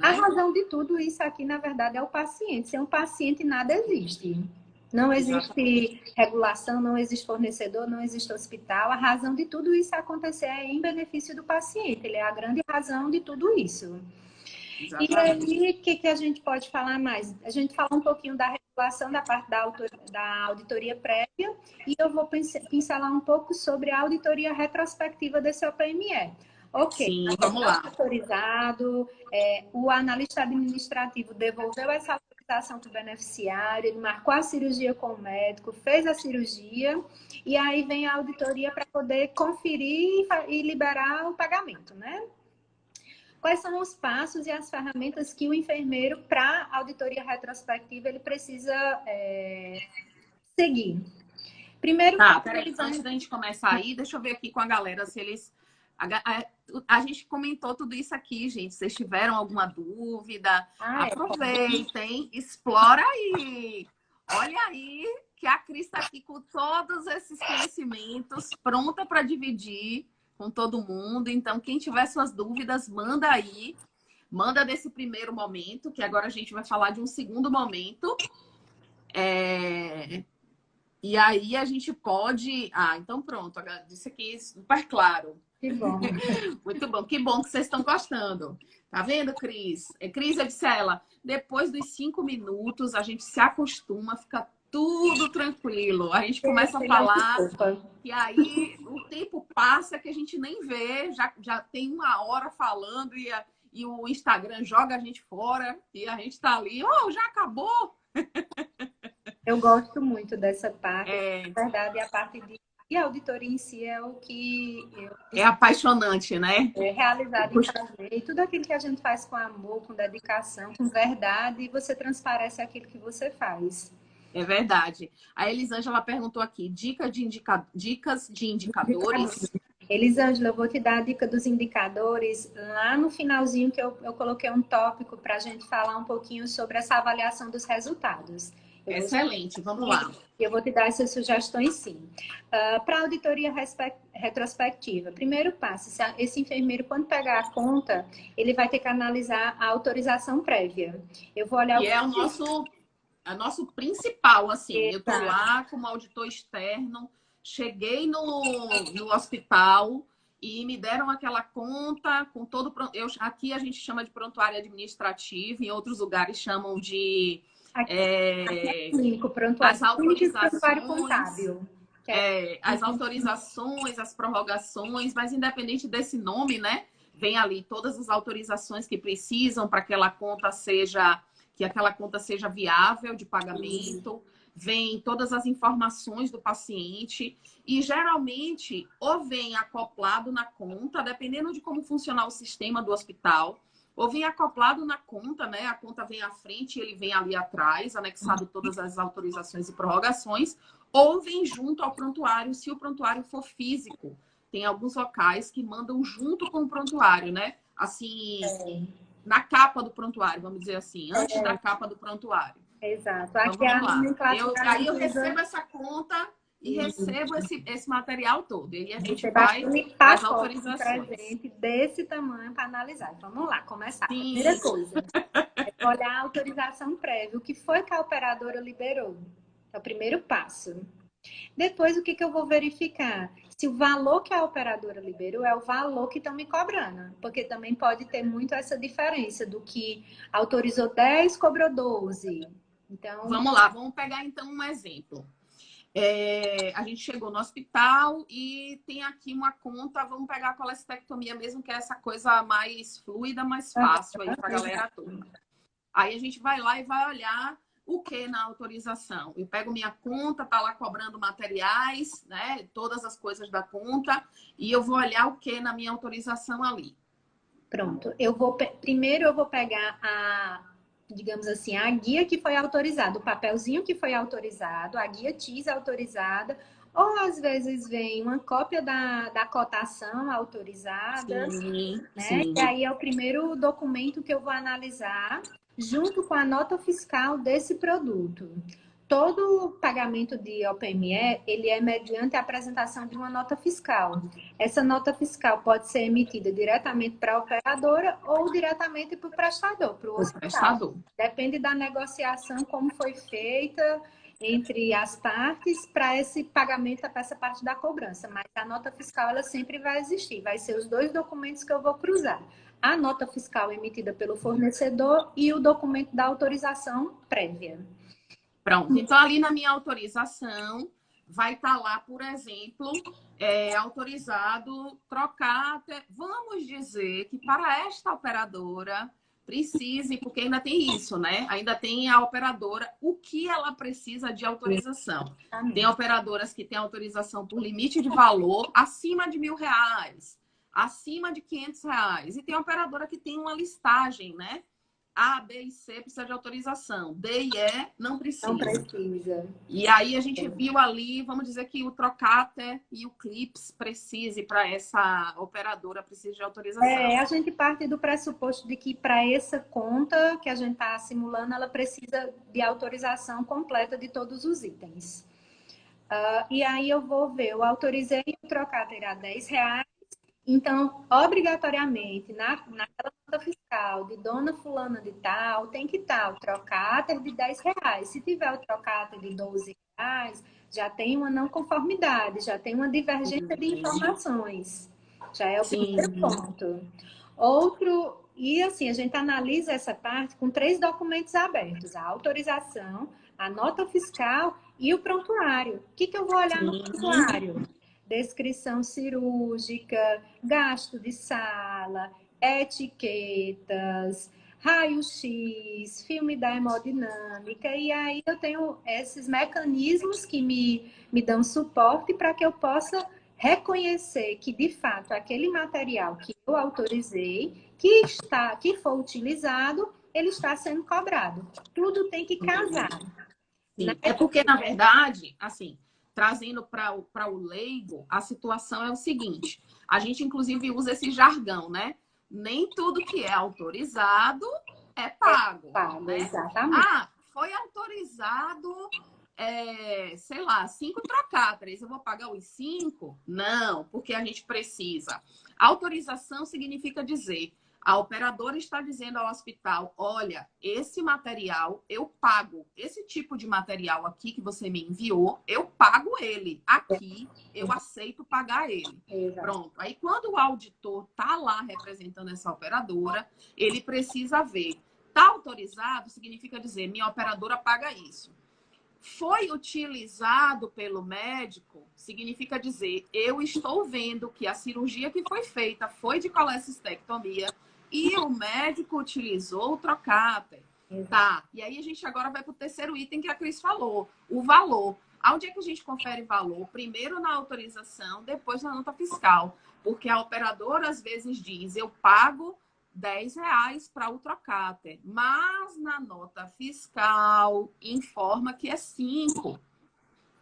[SPEAKER 2] A razão de tudo isso aqui, na verdade, é o paciente. Sem um paciente, nada existe. Não existe regulação, não existe fornecedor, não existe hospital. A razão de tudo isso acontecer é em benefício do paciente. Ele é a grande razão de tudo isso. Exatamente. E aí, o que a gente pode falar mais? A gente fala um pouquinho da regulação da parte da auditoria prévia e eu vou pincelar um pouco sobre a auditoria retrospectiva desse OPME. Ok,
[SPEAKER 1] Sim,
[SPEAKER 2] foi
[SPEAKER 1] vamos lá.
[SPEAKER 2] autorizado, o analista administrativo devolveu essa autorização para o beneficiário, ele marcou a cirurgia com o médico, fez a cirurgia, e aí vem a auditoria para poder conferir e liberar o pagamento, né? Quais são os passos e as ferramentas que o enfermeiro, para auditoria retrospectiva, ele precisa seguir? Primeiro
[SPEAKER 1] Tá,
[SPEAKER 2] passo,
[SPEAKER 1] peraí,
[SPEAKER 2] ele
[SPEAKER 1] antes
[SPEAKER 2] vai...
[SPEAKER 1] da gente começar aí, deixa eu ver aqui com a galera se eles. A gente comentou tudo isso aqui, gente. Vocês tiveram alguma dúvida?
[SPEAKER 2] Ah,
[SPEAKER 1] Aproveitem, explora aí. Olha aí que a Cris está aqui com todos esses conhecimentos, pronta para dividir com todo mundo. Então, quem tiver suas dúvidas, manda aí. Manda desse primeiro momento, que agora a gente vai falar de um segundo momento. E aí a gente pode. Ah, então pronto. Disse aqui super claro.
[SPEAKER 2] que bom.
[SPEAKER 1] Muito bom. Que bom que vocês estão gostando. Tá vendo, Cris? Cris, eu disse a ela, depois dos 5 minutos a gente se acostuma, fica tudo tranquilo. A gente começa a falar e aí o tempo passa que a gente nem vê. Já tem 1 hora falando e o Instagram joga a gente fora e a gente tá ali. Oh, já acabou?
[SPEAKER 2] Eu gosto muito dessa parte, na verdade, a parte de... E a auditoria em si é o que
[SPEAKER 1] É apaixonante, né?
[SPEAKER 2] é realizado em prazer. E tudo aquilo que a gente faz com amor, com dedicação, com verdade, você transparece aquilo que você faz.
[SPEAKER 1] É verdade. A Elisângela perguntou aqui, dicas de indicadores.
[SPEAKER 2] Elisângela, eu vou te dar a dica dos indicadores lá no finalzinho que eu coloquei um tópico para a gente falar um pouquinho sobre essa avaliação dos resultados.
[SPEAKER 1] Excelente, vamos lá.
[SPEAKER 2] Eu vou te dar essas sugestões, sim. Para a auditoria retrospectiva, primeiro passo, esse enfermeiro, quando pegar a conta, ele vai ter que analisar a autorização prévia. Eu vou olhar
[SPEAKER 1] E é o nosso principal, assim. Eu estou lá como auditor externo, cheguei no hospital e me deram aquela conta com todo... Aqui a gente chama de prontuário administrativo, em outros lugares chamam de...
[SPEAKER 2] as
[SPEAKER 1] autorizações,
[SPEAKER 2] contábil.
[SPEAKER 1] As autorizações, as prorrogações, mas independente desse nome, né? Vem ali todas as autorizações que precisam para que aquela conta seja viável de pagamento, vem todas as informações do paciente e geralmente ou vem acoplado na conta, dependendo de como funcionar o sistema do hospital, ou vem acoplado na conta, né? A conta vem à frente e ele vem ali atrás, anexado todas as autorizações e prorrogações, ou vem junto ao prontuário, se o prontuário for físico. Tem alguns locais que mandam junto com o prontuário, né? Assim, na capa do prontuário, vamos dizer assim, antes da capa do prontuário.
[SPEAKER 2] Exato.
[SPEAKER 1] Então, vamos lá. Aí eu recebo essa conta e recebo esse material todo. E a gente vai as autorizações.
[SPEAKER 2] Presente desse tamanho para analisar. Vamos lá, começar.
[SPEAKER 1] Sim.
[SPEAKER 2] Primeira coisa, é olhar a autorização prévia. O que foi que a operadora liberou? É o primeiro passo. Depois, o que eu vou verificar? Se o valor que a operadora liberou é o valor que estão me cobrando. Porque também pode ter muito essa diferença do que autorizou 10, cobrou 12. Então...
[SPEAKER 1] Vamos lá, vamos pegar então um exemplo. A gente chegou no hospital e tem aqui uma conta, vamos pegar a colestectomia mesmo, que é essa coisa mais fluida, mais fácil aí para a galera toda. Aí a gente vai lá e vai olhar o que na autorização. Eu pego minha conta, tá lá cobrando materiais, né? Todas as coisas da conta, e eu vou olhar o que na minha autorização ali.
[SPEAKER 2] Pronto. Primeiro eu vou pegar digamos assim, a guia que foi autorizada, o papelzinho que foi autorizado, a guia TIS autorizada, ou às vezes vem uma cópia da cotação autorizada,
[SPEAKER 1] sim,
[SPEAKER 2] né?
[SPEAKER 1] Sim.
[SPEAKER 2] E aí é o primeiro documento que eu vou analisar junto com a nota fiscal desse produto. Todo pagamento de OPME, ele é mediante a apresentação de uma nota fiscal. Essa nota fiscal pode ser emitida diretamente para a operadora ou diretamente para o prestador, para o hospital. Depende da negociação, como foi feita entre as partes para esse pagamento, para essa parte da cobrança. Mas a nota fiscal, ela sempre vai existir. Vai ser os dois documentos que eu vou cruzar. A nota fiscal emitida pelo fornecedor e o documento da autorização prévia.
[SPEAKER 1] Pronto, então ali na minha autorização vai estar lá, por exemplo, autorizado trocar até... Vamos dizer que para esta operadora precise, porque ainda tem isso, né? Ainda tem a operadora, o que ela precisa de autorização. Tem operadoras que têm autorização por limite de valor acima de R$ 1.000, acima de R$ 500. E tem operadora que tem uma listagem, né? A, B e C precisa de autorização. D e E não precisa.
[SPEAKER 2] Não precisa.
[SPEAKER 1] E aí a gente viu ali, vamos dizer que o Trocater e o Clips precise para essa operadora, precisa de autorização.
[SPEAKER 2] A gente parte do pressuposto de que para essa conta que a gente está simulando, ela precisa de autorização completa de todos os itens. E aí eu vou ver, eu autorizei o Trocater a R$ 10, então, obrigatoriamente, naquela nota fiscal de dona fulana de tal, tem que estar o Trocater de R$ 10. Se tiver o Trocater de R$ 12, já tem uma não conformidade, já tem uma divergência de informações. Já é o primeiro ponto. Outro, e assim, a gente analisa essa parte com 3 documentos abertos: a autorização, a nota fiscal e o prontuário. O que eu vou olhar no prontuário? Descrição cirúrgica, gasto de sala, etiquetas, raio-x, filme da hemodinâmica, e aí eu tenho esses mecanismos que me dão suporte para que eu possa reconhecer que, de fato, aquele material que eu autorizei, que for utilizado, ele está sendo cobrado. Tudo tem que casar.
[SPEAKER 1] Sim. É porque, na verdade, assim, trazendo para o leigo, a situação é o seguinte: a gente, inclusive, usa esse jargão, né? Nem tudo que é autorizado é pago. Né?
[SPEAKER 2] Exatamente.
[SPEAKER 1] Foi autorizado, sei lá, 5 Trocatres. Eu vou pagar os 5? Não, porque a gente precisa. Autorização significa dizer: a operadora está dizendo ao hospital: olha, esse material eu pago. Esse tipo de material aqui que você me enviou, eu pago ele. Aqui eu aceito pagar ele.
[SPEAKER 2] Exato.
[SPEAKER 1] Pronto. Aí quando o auditor está lá representando essa operadora, ele precisa ver. Está autorizado significa dizer: minha operadora paga isso. Foi utilizado pelo médico, significa dizer: eu estou vendo que a cirurgia que foi feita foi de colecistectomia e o médico utilizou o Trocater. Tá. E aí a gente agora vai para o terceiro item que a Cris falou, o valor. Onde é que a gente confere valor? Primeiro na autorização, depois na nota fiscal. Porque a operadora às vezes diz: eu pago R$ 10 para o Trocater, mas na nota fiscal informa que é 5.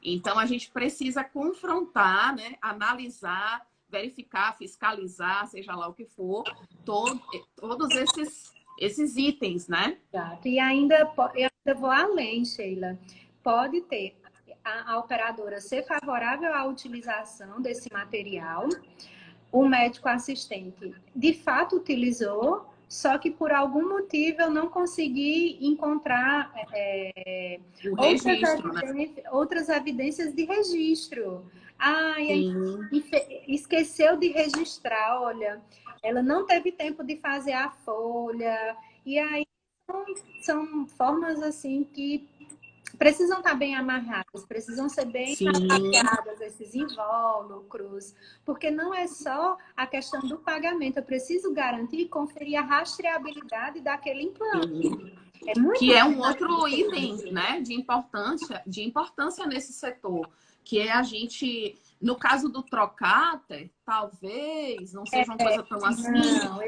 [SPEAKER 1] Então a gente precisa confrontar, né, analisar, verificar, fiscalizar, seja lá o que for, todos esses itens, né?
[SPEAKER 2] Exato. E ainda vou além, Sheila. Pode ter a operadora ser favorável à utilização desse material, o médico assistente de fato utilizou, só que por algum motivo eu não consegui encontrar outras evidências de registro. Esqueceu de registrar, olha, ela não teve tempo de fazer a folha, e aí são formas assim que precisam estar bem amarradas, precisam ser bem avaliadas esses invólucros, porque não é só a questão do pagamento, eu preciso garantir e conferir a rastreabilidade daquele implante.
[SPEAKER 1] Que é um outro item, né, de importância nesse setor, que é a gente, no caso do Trocater, talvez não seja uma coisa tão assim,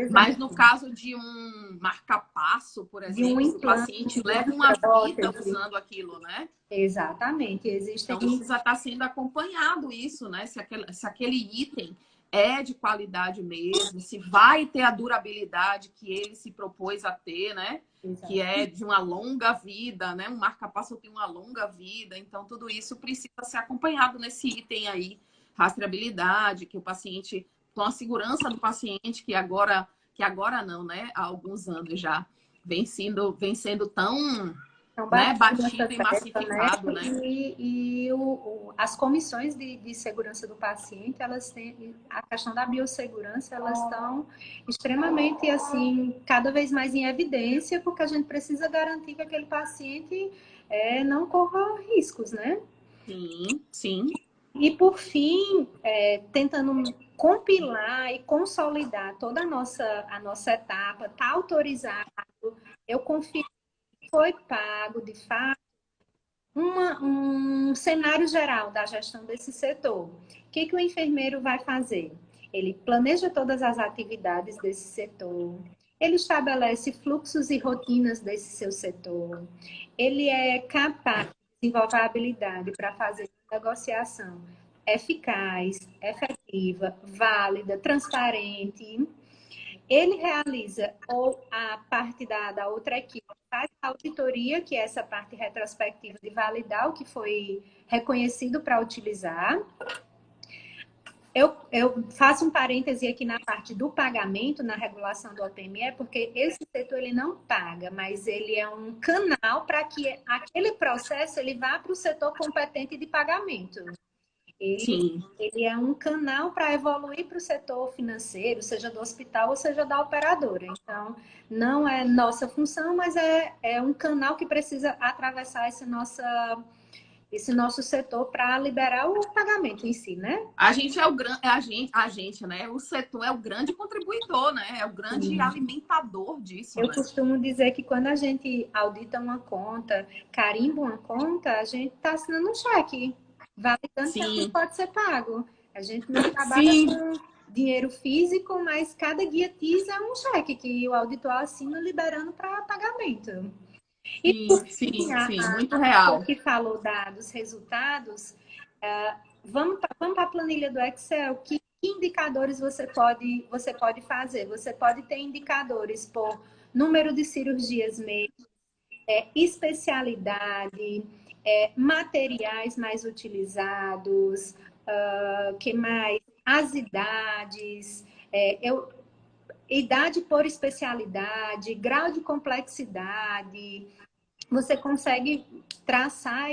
[SPEAKER 1] mas no caso de um marca-passo, por exemplo, o paciente leva uma vida usando aquilo, né?
[SPEAKER 2] Exatamente.
[SPEAKER 1] Então precisa estar sendo acompanhado isso, né? Se aquele item é de qualidade mesmo, se vai ter a durabilidade que ele se propôs a ter, né? Exato. Que é de uma longa vida, né? Um marca-passo tem uma longa vida, então tudo isso precisa ser acompanhado nesse item aí, rastreabilidade, que o paciente, com a segurança do paciente, que agora não, né? Há alguns anos já vem sendo tão batido e massificado, né?
[SPEAKER 2] As comissões de segurança do paciente, elas têm a questão da biossegurança, elas estão extremamente, assim, cada vez mais em evidência, porque a gente precisa garantir que aquele paciente não corra riscos, né?
[SPEAKER 1] Sim, sim,
[SPEAKER 2] E, por fim, tentando compilar e consolidar toda a nossa etapa, está autorizado, eu confio que foi pago, de fato, um cenário geral da gestão desse setor. O que o enfermeiro vai fazer? Ele planeja todas as atividades desse setor, ele estabelece fluxos e rotinas desse seu setor, ele é capaz de desenvolver a habilidade para fazer negociação eficaz, efetiva, válida, transparente. Ele realiza, ou a parte da outra equipe faz a auditoria, que é essa parte retrospectiva de validar o que foi reconhecido para utilizar. Eu faço um parêntese aqui na parte do pagamento, na regulação do OPME, porque esse setor ele não paga, mas ele é um canal para que aquele processo ele vá para o setor competente de pagamento.
[SPEAKER 1] sim.
[SPEAKER 2] Ele é um canal para evoluir para o setor financeiro, seja do hospital ou seja da operadora. Então, não é nossa função, mas é um canal que precisa atravessar esse nosso setor para liberar o pagamento em si, né?
[SPEAKER 1] A gente é o grande, a gente, né? O setor é o grande contribuidor, né? É o grande alimentador disso,
[SPEAKER 2] Eu
[SPEAKER 1] né?
[SPEAKER 2] costumo dizer que quando a gente audita uma conta, carimba uma conta, a gente está assinando um cheque, validando que aquilo
[SPEAKER 1] Sim,
[SPEAKER 2] pode ser pago. A gente não trabalha
[SPEAKER 1] sim,
[SPEAKER 2] com dinheiro físico, mas cada guia TIS é um cheque que o auditor assina liberando para pagamento. E por
[SPEAKER 1] sim,
[SPEAKER 2] fim,
[SPEAKER 1] sim, sim, muito
[SPEAKER 2] a pessoa
[SPEAKER 1] real.
[SPEAKER 2] que falou dos resultados, vamos para a planilha do Excel. Que indicadores você pode fazer? Você pode ter indicadores por número de cirurgias mês, especialidade, materiais mais utilizados, que mais? As idades, idade por especialidade, grau de complexidade. Você consegue traçar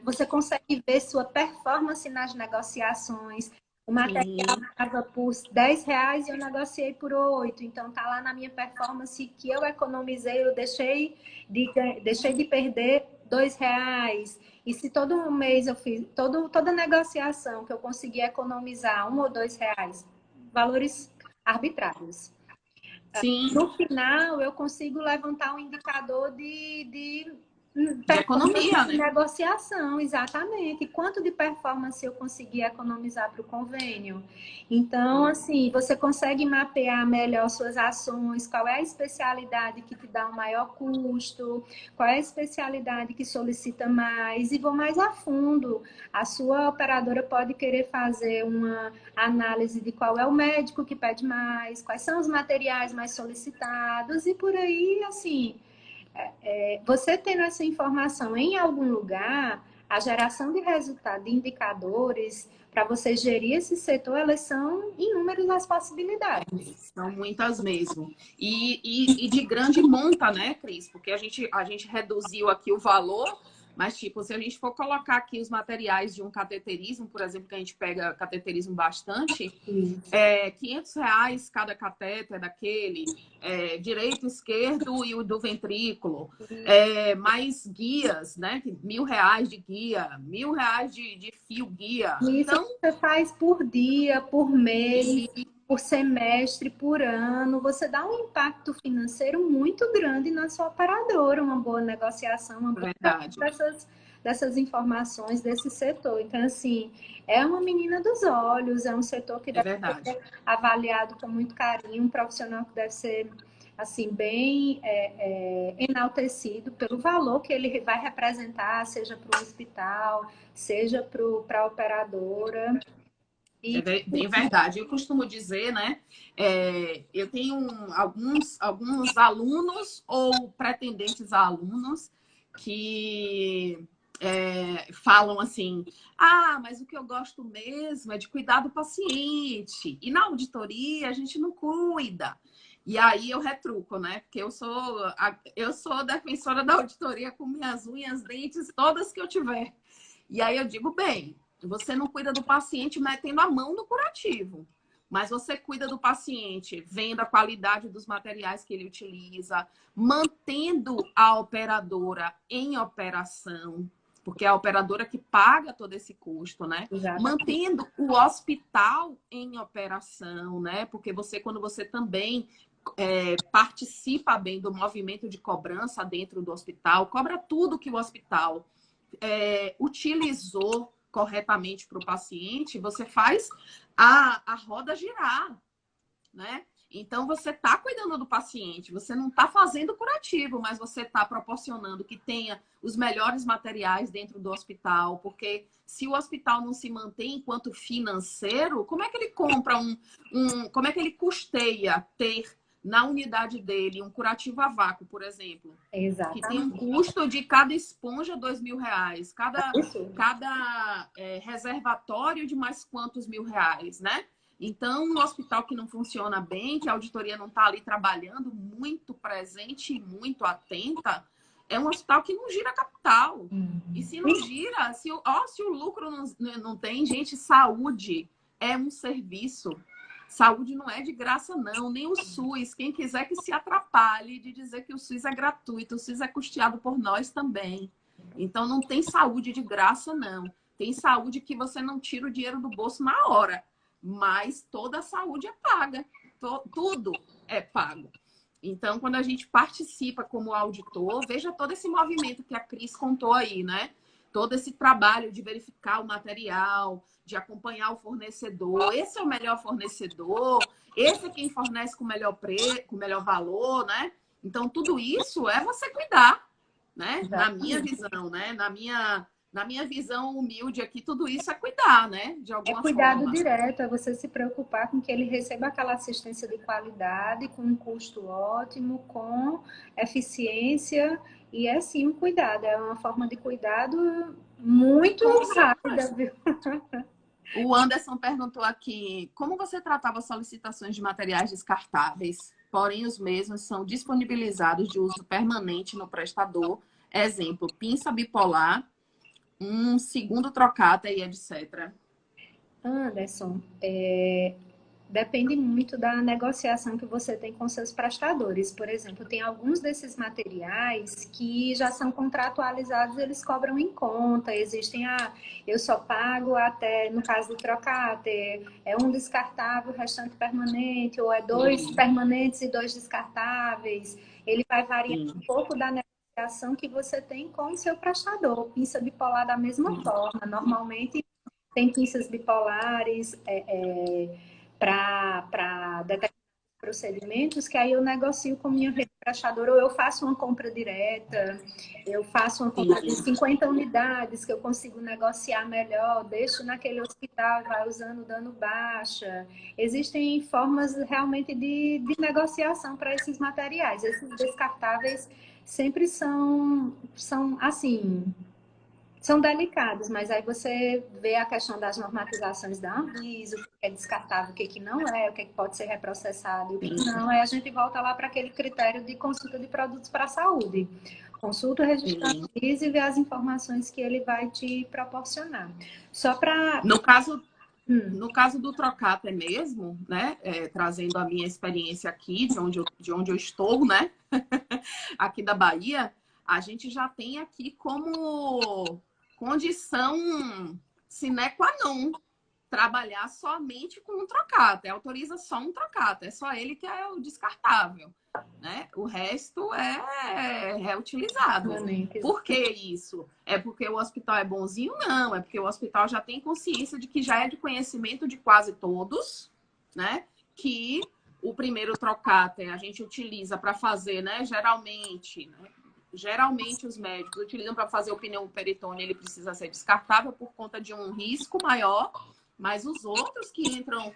[SPEAKER 2] você consegue ver sua performance nas negociações. O material
[SPEAKER 1] Sim,
[SPEAKER 2] estava por R$ 10 e eu negociei por 8. Então, tá lá na minha performance que eu economizei, eu deixei de perder R$ 2. E se todo mês eu fiz, toda negociação que eu consegui economizar R$ 1 ou R$ 2, valores arbitrários.
[SPEAKER 1] sim,
[SPEAKER 2] No final, eu consigo levantar um indicador de
[SPEAKER 1] de
[SPEAKER 2] performance
[SPEAKER 1] economia,
[SPEAKER 2] de
[SPEAKER 1] né?
[SPEAKER 2] negociação, exatamente. Quanto de performance eu consegui economizar para o convênio? Então, assim, você consegue mapear melhor suas ações, qual é a especialidade que te dá o maior custo, qual é a especialidade que solicita mais, e vou mais a fundo. A sua operadora pode querer fazer uma análise de qual é o médico que pede mais, quais são os materiais mais solicitados, e por aí, assim, você tendo essa informação em algum lugar, a geração de resultado, de indicadores, para você gerir esse setor, elas são inúmeras as possibilidades.
[SPEAKER 1] São muitas mesmo. E de grande monta, né, Cris? Porque a gente reduziu aqui o valor, mas, tipo, se a gente for colocar aqui os materiais de um cateterismo, por exemplo, que a gente pega cateterismo bastante, R$ 500 cada catéter daquele, direito, esquerdo e o do ventrículo, mais guias, né? R$ 1.000 de guia, R$ 1.000 de fio guia.
[SPEAKER 2] Isso
[SPEAKER 1] Então,
[SPEAKER 2] você faz por dia, por mês,
[SPEAKER 1] e,
[SPEAKER 2] por semestre, por ano. Você dá um impacto financeiro muito grande na sua operadora, uma boa negociação, uma boa
[SPEAKER 1] verdade,
[SPEAKER 2] dessas informações desse setor. Então, assim, é uma menina dos olhos, é um setor que
[SPEAKER 1] é
[SPEAKER 2] deve
[SPEAKER 1] verdade.
[SPEAKER 2] ser avaliado com muito carinho, um profissional que deve ser assim bem enaltecido pelo valor que ele vai representar, seja para o hospital, seja para a operadora.
[SPEAKER 1] É
[SPEAKER 2] E
[SPEAKER 1] bem verdade. Eu costumo dizer, né? Eu tenho alguns alunos ou pretendentes a alunos que falam assim: ah, mas o que eu gosto mesmo é de cuidar do paciente. E na auditoria a gente não cuida. E aí eu retruco, né? Porque eu sou defensora da auditoria com minhas unhas, dentes, todas que eu tiver. E aí eu digo, bem, você não cuida do paciente metendo a mão no curativo, mas você cuida do paciente vendo a qualidade dos materiais que ele utiliza, mantendo a operadora em operação, porque é a operadora que paga todo esse custo, né?
[SPEAKER 2] Exatamente.
[SPEAKER 1] Mantendo o hospital em operação, né? Porque quando você também participa bem do movimento de cobrança dentro do hospital, cobra tudo que o hospital utilizou corretamente para o paciente, você faz a roda girar, né? Então, você está cuidando do paciente, você não está fazendo curativo, mas você está proporcionando que tenha os melhores materiais dentro do hospital, porque se o hospital não se mantém enquanto financeiro, como é que ele compra como é que ele custeia ter na unidade dele um curativo a vácuo, por exemplo? Que tem um
[SPEAKER 2] Exatamente.
[SPEAKER 1] custo de cada esponja R$ 2.000,
[SPEAKER 2] Isso.
[SPEAKER 1] cada reservatório de mais quantos R$ 1.000, né? Então, um hospital que não funciona bem, que a auditoria não está ali trabalhando muito presente e muito atenta, é um hospital que não gira capital. E se não gira, se o lucro não tem, gente, saúde é um serviço. Saúde não é de graça, não. Nem o SUS. Quem quiser que se atrapalhe de dizer que o SUS é gratuito. O SUS é custeado por nós também. Então, não tem saúde de graça, não. Tem saúde que você não tira o dinheiro do bolso na hora. Mas toda a saúde é paga. Tudo é pago. Então, quando a gente participa como auditor, veja todo esse movimento que a Cris contou aí, né? Todo esse trabalho de verificar o material, de acompanhar o fornecedor. Esse é o melhor fornecedor, esse é quem fornece com o melhor preço, com o melhor valor, né? Então, tudo isso é você cuidar, né? Na minha visão, né? Na minha visão humilde aqui, tudo isso é cuidar, né? De
[SPEAKER 2] É
[SPEAKER 1] alguma
[SPEAKER 2] cuidado
[SPEAKER 1] forma.
[SPEAKER 2] direto, é você se preocupar com que ele receba aquela assistência de qualidade, com um custo ótimo, com eficiência, e é sim um cuidado, é uma forma de cuidado muito rápida, viu?
[SPEAKER 1] O Anderson perguntou aqui, como você tratava solicitações de materiais descartáveis, porém os mesmos são disponibilizados de uso permanente no prestador, exemplo, pinça bipolar, um segundo trocata e etc.
[SPEAKER 2] Anderson, depende muito da negociação que você tem com seus prestadores. Por exemplo, tem alguns desses materiais que já são contratualizados, eles cobram em conta. Existem, eu só pago até, no caso do trocate, é um descartável, o restante permanente, ou é dois permanentes e dois descartáveis. Ele vai variar um pouco da negociação que você tem com o seu prestador. Pinça bipolar da mesma forma. Normalmente, tem pinças bipolares para determinados procedimentos que aí eu negocio com minha rede prestadora ou eu faço uma compra direta, eu faço uma compra de 50 unidades que eu consigo negociar melhor, deixo naquele hospital, vai usando dando baixa. Existem formas realmente de negociação para esses materiais. Esses descartáveis sempre são assim, são delicados, mas aí você vê a questão das normatizações da Anvisa, o que é descartável, o que não é, o que pode ser reprocessado e o que não. Aí a gente volta lá para aquele critério de consulta de produtos para a saúde. Consulta o registro da Anvisa e vê as informações que ele vai te proporcionar. Só para...
[SPEAKER 1] No caso do trocate mesmo, né? Trazendo a minha experiência aqui, de onde eu estou, né? Aqui da Bahia, a gente já tem aqui como condição sine qua non trabalhar somente com um trocate. Autoriza só um trocate, é só ele que é o descartável, né? O resto é reutilizado. Por que isso? É porque o hospital é bonzinho? Não, é porque o hospital já tem consciência de que já é de conhecimento de quase todos, né? Que o primeiro trocate a gente utiliza para fazer, né? Geralmente os médicos utilizam para fazer o pneu peritônio, ele precisa ser descartável por conta de um risco maior, mas os outros que entram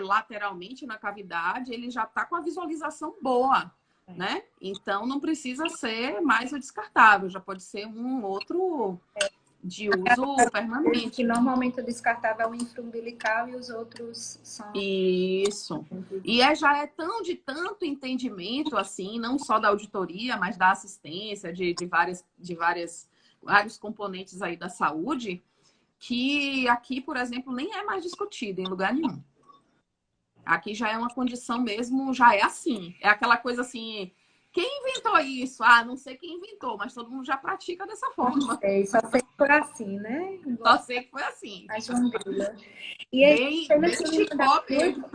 [SPEAKER 1] lateralmente na cavidade, ele já está com a visualização boa, né? Então não precisa ser mais o descartável, já pode ser um outro de uso permanente.
[SPEAKER 2] Que normalmente o descartável é o infraumbilical e os outros são...
[SPEAKER 1] Isso. E já é de tanto entendimento, assim, não só da auditoria, mas da assistência, de vários componentes aí da saúde, que aqui, por exemplo, nem é mais discutido em lugar nenhum. Aqui já é uma condição mesmo, já é assim. É aquela coisa assim Quem inventou isso? Ah, não sei quem inventou, mas todo mundo já pratica dessa forma.
[SPEAKER 2] Só sei que foi assim, né?
[SPEAKER 1] Só
[SPEAKER 2] Igual
[SPEAKER 1] sei que foi assim.
[SPEAKER 2] a Joandrila. E aí,
[SPEAKER 1] Bem Chicó mesmo.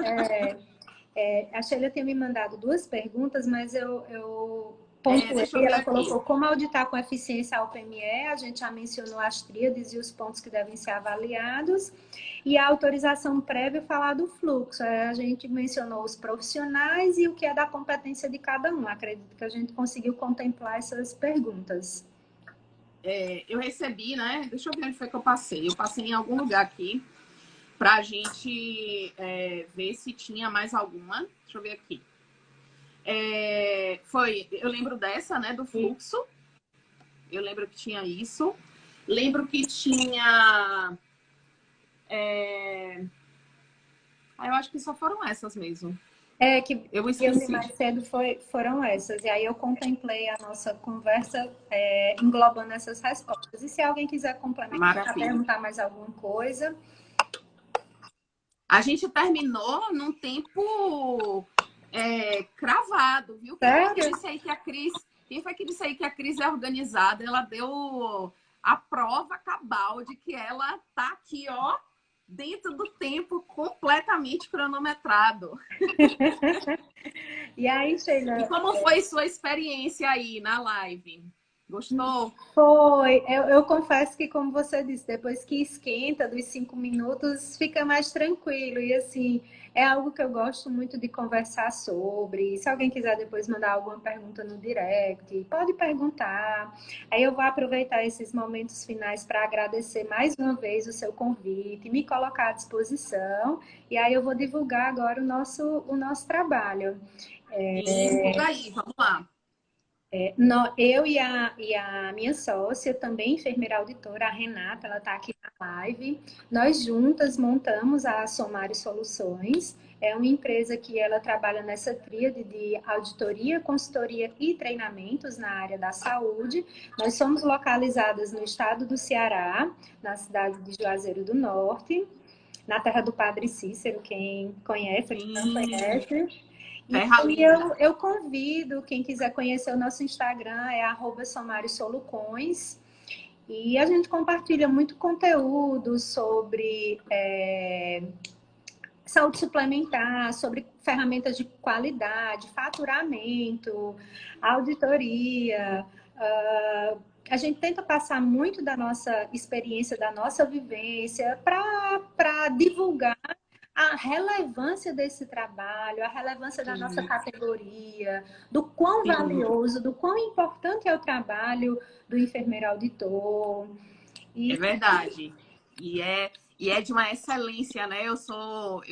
[SPEAKER 2] a Sheila tinha me mandado duas perguntas, mas eu pontuei.
[SPEAKER 1] Deixa eu ver
[SPEAKER 2] Ela
[SPEAKER 1] aqui.
[SPEAKER 2] colocou como auditar com eficiência a OPME. A gente já mencionou as tríades e os pontos que devem ser avaliados. E a autorização prévia falar do fluxo. A gente mencionou os profissionais e o que é da competência de cada um. Acredito que a gente conseguiu contemplar essas perguntas.
[SPEAKER 1] Eu recebi, né? Deixa eu ver onde foi que eu passei. Eu passei em algum lugar aqui para a gente ver se tinha mais alguma. Deixa eu ver aqui. Eu lembro dessa, né? Do fluxo. Eu lembro que tinha isso. Lembro que tinha. Eu acho que só foram essas mesmo.
[SPEAKER 2] Que
[SPEAKER 1] Eu
[SPEAKER 2] eu vi
[SPEAKER 1] esqueci.
[SPEAKER 2] mais cedo foram essas. E aí eu contemplei a nossa conversa englobando essas respostas. E se alguém quiser complementar,
[SPEAKER 1] Maravilha.
[SPEAKER 2] perguntar mais alguma coisa.
[SPEAKER 1] A gente terminou num tempo cravado, viu? Quem foi que disse aí que a Cris. Quem foi que disse aí que a Cris é organizada? Ela deu a prova cabal de que ela tá aqui, ó, dentro do tempo completamente cronometrado.
[SPEAKER 2] E aí, Sheila.
[SPEAKER 1] E como foi sua experiência aí na live? Gostou?
[SPEAKER 2] Foi. Eu confesso que, como você disse, depois que esquenta dos 5 minutos, fica mais tranquilo. E assim, é algo que eu gosto muito de conversar sobre. Se alguém quiser depois mandar alguma pergunta no direct, pode perguntar. Aí eu vou aproveitar esses momentos finais para agradecer mais uma vez o seu convite, me colocar à disposição. E aí eu vou divulgar agora o nosso trabalho.
[SPEAKER 1] Divulga aí, vamos lá.
[SPEAKER 2] Eu e a minha sócia, também enfermeira auditora, a Renata, ela está aqui na live. Nós juntas montamos a Somário Soluções. É uma empresa que ela trabalha nessa tríade de auditoria, consultoria e treinamentos na área da saúde. Nós somos localizadas no estado do Ceará, na cidade de Juazeiro do Norte, na terra do Padre Cícero, quem conhece, quem não conhece. E eu convido quem quiser conhecer o nosso Instagram, é @somariosolucões. E a gente compartilha muito conteúdo sobre saúde suplementar, sobre ferramentas de qualidade, faturamento, auditoria. A gente tenta passar muito da nossa experiência, da nossa vivência, para divulgar a relevância desse trabalho, a relevância da nossa categoria, do quão valioso, do quão importante é o trabalho do enfermeiro auditor.
[SPEAKER 1] É verdade. E é de uma excelência, né? Eu sou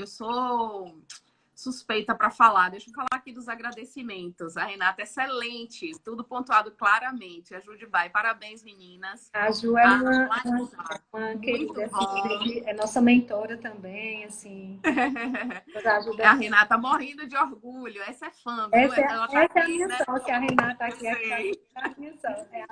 [SPEAKER 1] suspeita para falar. Deixa eu falar aqui dos agradecimentos. A Renata, excelente, tudo pontuado claramente. A Judibai, parabéns, meninas.
[SPEAKER 2] A Ju é uma querida, assim, é nossa mentora também, assim. Nos ajuda
[SPEAKER 1] A Renata morrendo de orgulho. Essa é fã, viu?
[SPEAKER 2] essa
[SPEAKER 1] Tá
[SPEAKER 2] é a
[SPEAKER 1] aqui,
[SPEAKER 2] minha
[SPEAKER 1] né?
[SPEAKER 2] sócia, a Renata aqui, é a minha sócia.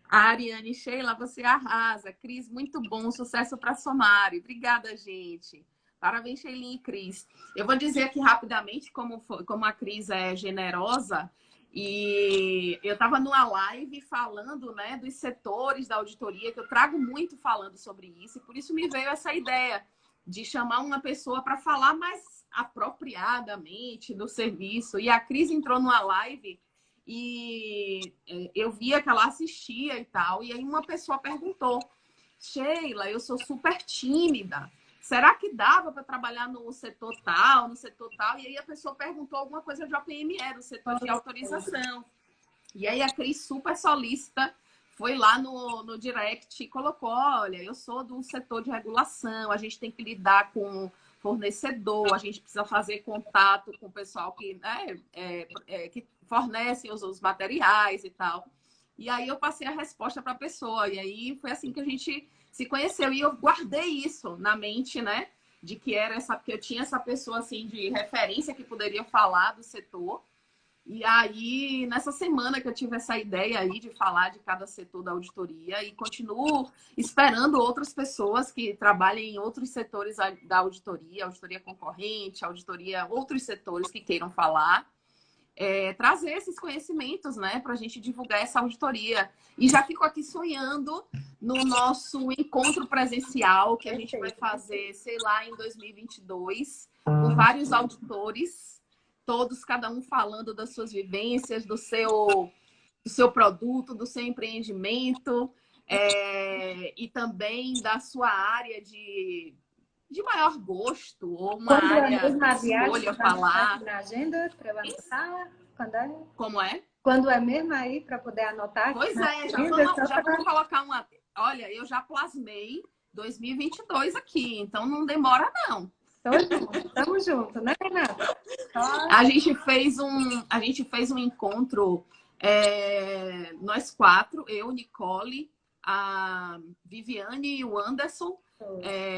[SPEAKER 1] A Ariane, Sheila, você arrasa. Cris, muito bom. Sucesso para Somário. Obrigada, gente. Parabéns, Sheilinha e Cris. Eu vou dizer aqui rapidamente como a Cris é generosa. E eu estava numa live falando, né, dos setores da auditoria, que eu trago muito falando sobre isso. E por isso me veio essa ideia de chamar uma pessoa para falar mais apropriadamente do serviço. E a Cris entrou numa live e eu via que ela assistia e tal. E aí uma pessoa perguntou: Sheila, eu sou super tímida. Será que dava para trabalhar no setor tal, no setor tal? E aí a pessoa perguntou alguma coisa de OPME, do setor de autorização. E aí a Cris, super solícita, foi lá no direct e colocou: olha, eu sou do setor de regulação, a gente tem que lidar com fornecedor, a gente precisa fazer contato com o pessoal que, né, que fornecem os materiais e tal. E aí eu passei a resposta para a pessoa. E aí foi assim que a gente se conheceu. E eu guardei isso na mente, né? De que era porque eu tinha essa pessoa assim de referência que poderia falar do setor. E aí, nessa semana que eu tive essa ideia aí de falar de cada setor da auditoria e continuo esperando outras pessoas que trabalhem em outros setores da auditoria, auditoria concorrente, auditoria, outros setores que queiram falar. trazer esses conhecimentos, né, para a gente divulgar essa auditoria. E já fico aqui sonhando no nosso encontro presencial que a gente vai fazer, sei lá, em 2022, com vários auditores, todos, cada um falando das suas vivências, do seu produto, do seu empreendimento, e também da sua área de maior gosto, ou uma
[SPEAKER 2] Quando é
[SPEAKER 1] área
[SPEAKER 2] mesmo a
[SPEAKER 1] que
[SPEAKER 2] viagem,
[SPEAKER 1] escolha
[SPEAKER 2] vai anotar
[SPEAKER 1] falar.
[SPEAKER 2] aqui na agenda para eu anotar? Quando é?
[SPEAKER 1] Como é?
[SPEAKER 2] Quando é mesmo aí para poder anotar aqui
[SPEAKER 1] Pois
[SPEAKER 2] na
[SPEAKER 1] é,
[SPEAKER 2] agenda?
[SPEAKER 1] já vamos colocar uma... Olha, eu já plasmei 2022 aqui, então não demora, não.
[SPEAKER 2] Tamo junto, né, Renata?
[SPEAKER 1] A gente fez um encontro, nós quatro, eu, Nicole, a Viviane e o Anderson.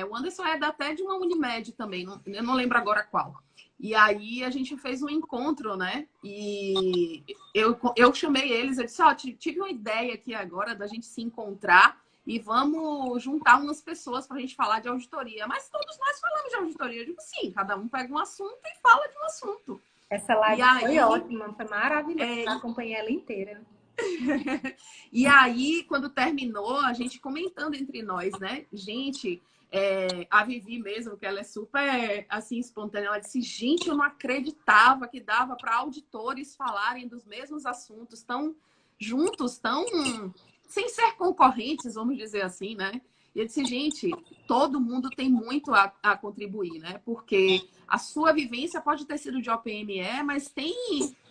[SPEAKER 1] O Anderson é até de uma Unimed também, eu não lembro agora qual. E aí a gente fez um encontro, né? E eu chamei eles, eu disse, tive uma ideia aqui agora da gente se encontrar e vamos juntar umas pessoas para a gente falar de auditoria. Mas todos nós falamos de auditoria. Eu digo, sim, cada um pega um assunto e fala de um assunto.
[SPEAKER 2] Essa live foi ótima, foi maravilhosa. Acompanhei ela inteira.
[SPEAKER 1] E aí, quando terminou, a gente comentando entre nós, né? Gente, a Vivi mesmo, que ela é super, assim, espontânea, ela disse, gente, eu não acreditava que dava para auditores falarem dos mesmos assuntos tão juntos, tão sem ser concorrentes, vamos dizer assim, né? E eu disse, gente, todo mundo tem muito a contribuir, né? Porque a sua vivência pode ter sido de OPME, mas tem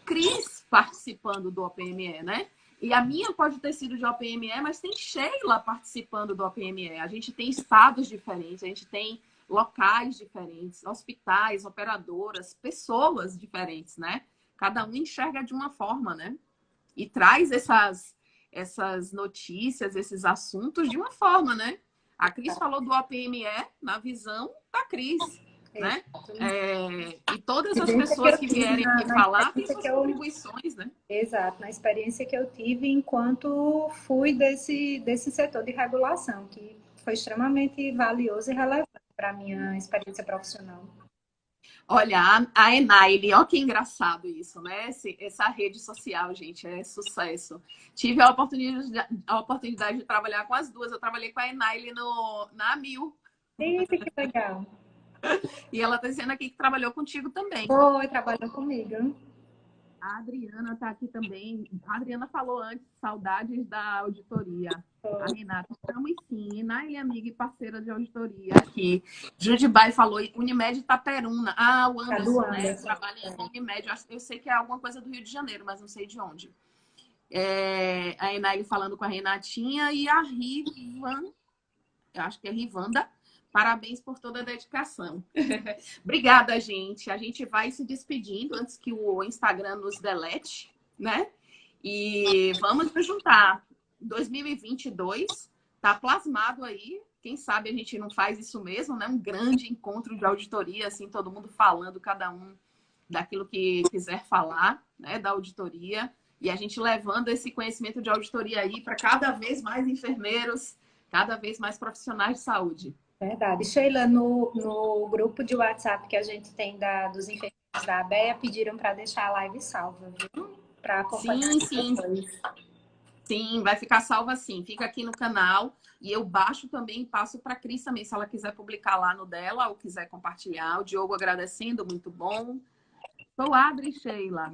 [SPEAKER 1] Cris participando do OPME, né? E a minha pode ter sido de OPME, mas tem Sheila participando do OPME. A gente tem estados diferentes, a gente tem locais diferentes, hospitais, operadoras, pessoas diferentes, né? Cada um enxerga de uma forma, né? E traz essas notícias, esses assuntos de uma forma, né? A Cris falou do OPME na visão da Cris, né? E todas as pessoas que vierem aqui falar têm suas contribuições, né?
[SPEAKER 2] Exato, na experiência que eu tive enquanto fui desse setor de regulação, que foi extremamente valioso e relevante para a minha experiência profissional.
[SPEAKER 1] Olha, a Enaile, ó que engraçado isso, né? Essa rede social, gente, é sucesso. Tive a oportunidade de trabalhar com as duas. Eu trabalhei com a Enaile na Amil.
[SPEAKER 2] Eita, que legal.
[SPEAKER 1] E ela está dizendo aqui que trabalhou contigo também.
[SPEAKER 2] Foi, trabalhou comigo.
[SPEAKER 1] A Adriana está aqui também. A Adriana falou antes, saudades da auditoria. A Renata, estamos sim. Enaile, amiga e parceira de auditoria aqui. Judibai falou, Unimed Itaperuna. O Anderson, né? Trabalha em Unimed. Eu sei que é alguma coisa do Rio de Janeiro, mas não sei de onde. A Enaile falando com a Renatinha e a Rivan, eu acho que é Rivanda. Parabéns por toda a dedicação. Obrigada, gente. A gente vai se despedindo antes que o Instagram nos delete, né? E vamos nos juntar. 2022 tá plasmado aí. Quem sabe a gente não faz isso mesmo, né? Um grande encontro de auditoria, assim, todo mundo falando, cada um daquilo que quiser falar, né? Da auditoria. E a gente levando esse conhecimento de auditoria aí para cada vez mais enfermeiros, cada vez mais profissionais de saúde.
[SPEAKER 2] Verdade. Sheila, no grupo de WhatsApp que a gente tem dos enfermeiros da ABEA, pediram para deixar a live salva, viu? Para acompanhar depois.
[SPEAKER 1] Sim, vai ficar salva sim. Fica aqui no canal e eu baixo também e passo para a Cris também, se ela quiser publicar lá no dela ou quiser compartilhar. O Diogo agradecendo, muito bom. Sou Adri, Sheila.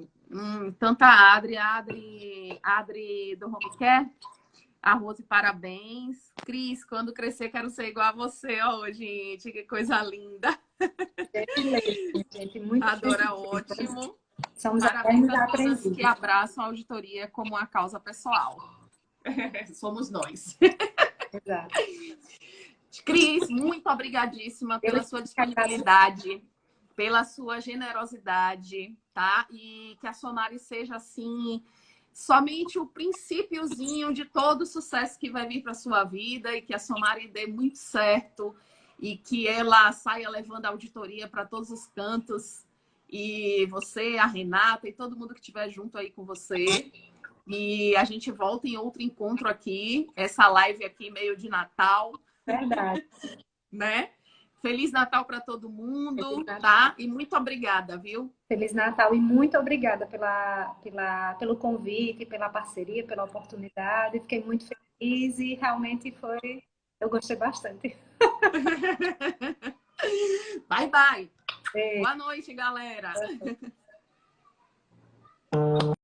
[SPEAKER 1] Tanta Adri do Home Care. A Rose, parabéns. Cris, quando crescer, quero ser igual a você. Gente, que coisa linda.
[SPEAKER 2] Gente, muito
[SPEAKER 1] Adora, ótimo.
[SPEAKER 2] Somos
[SPEAKER 1] parabéns às pessoas que abraçam a auditoria como uma causa pessoal. Somos nós.
[SPEAKER 2] Exato.
[SPEAKER 1] Cris, muito obrigadíssima pela sua disponibilidade, pela sua generosidade, tá? E que a Sonari seja assim... somente o princípiozinho de todo o sucesso que vai vir para sua vida e que a Sonari dê muito certo e que ela saia levando a auditoria para todos os cantos e você, a Renata e todo mundo que estiver junto aí com você. E a gente volta em outro encontro aqui, essa live aqui meio de Natal.
[SPEAKER 2] Verdade.
[SPEAKER 1] Né? Feliz Natal para todo mundo,
[SPEAKER 2] Feliz
[SPEAKER 1] tá? E muito obrigada, viu?
[SPEAKER 2] Feliz Natal e muito obrigada pelo convite, pela parceria, pela oportunidade. Fiquei muito feliz e realmente foi. Eu gostei bastante.
[SPEAKER 1] Bye, bye.
[SPEAKER 2] Beijo.
[SPEAKER 1] Boa noite, galera.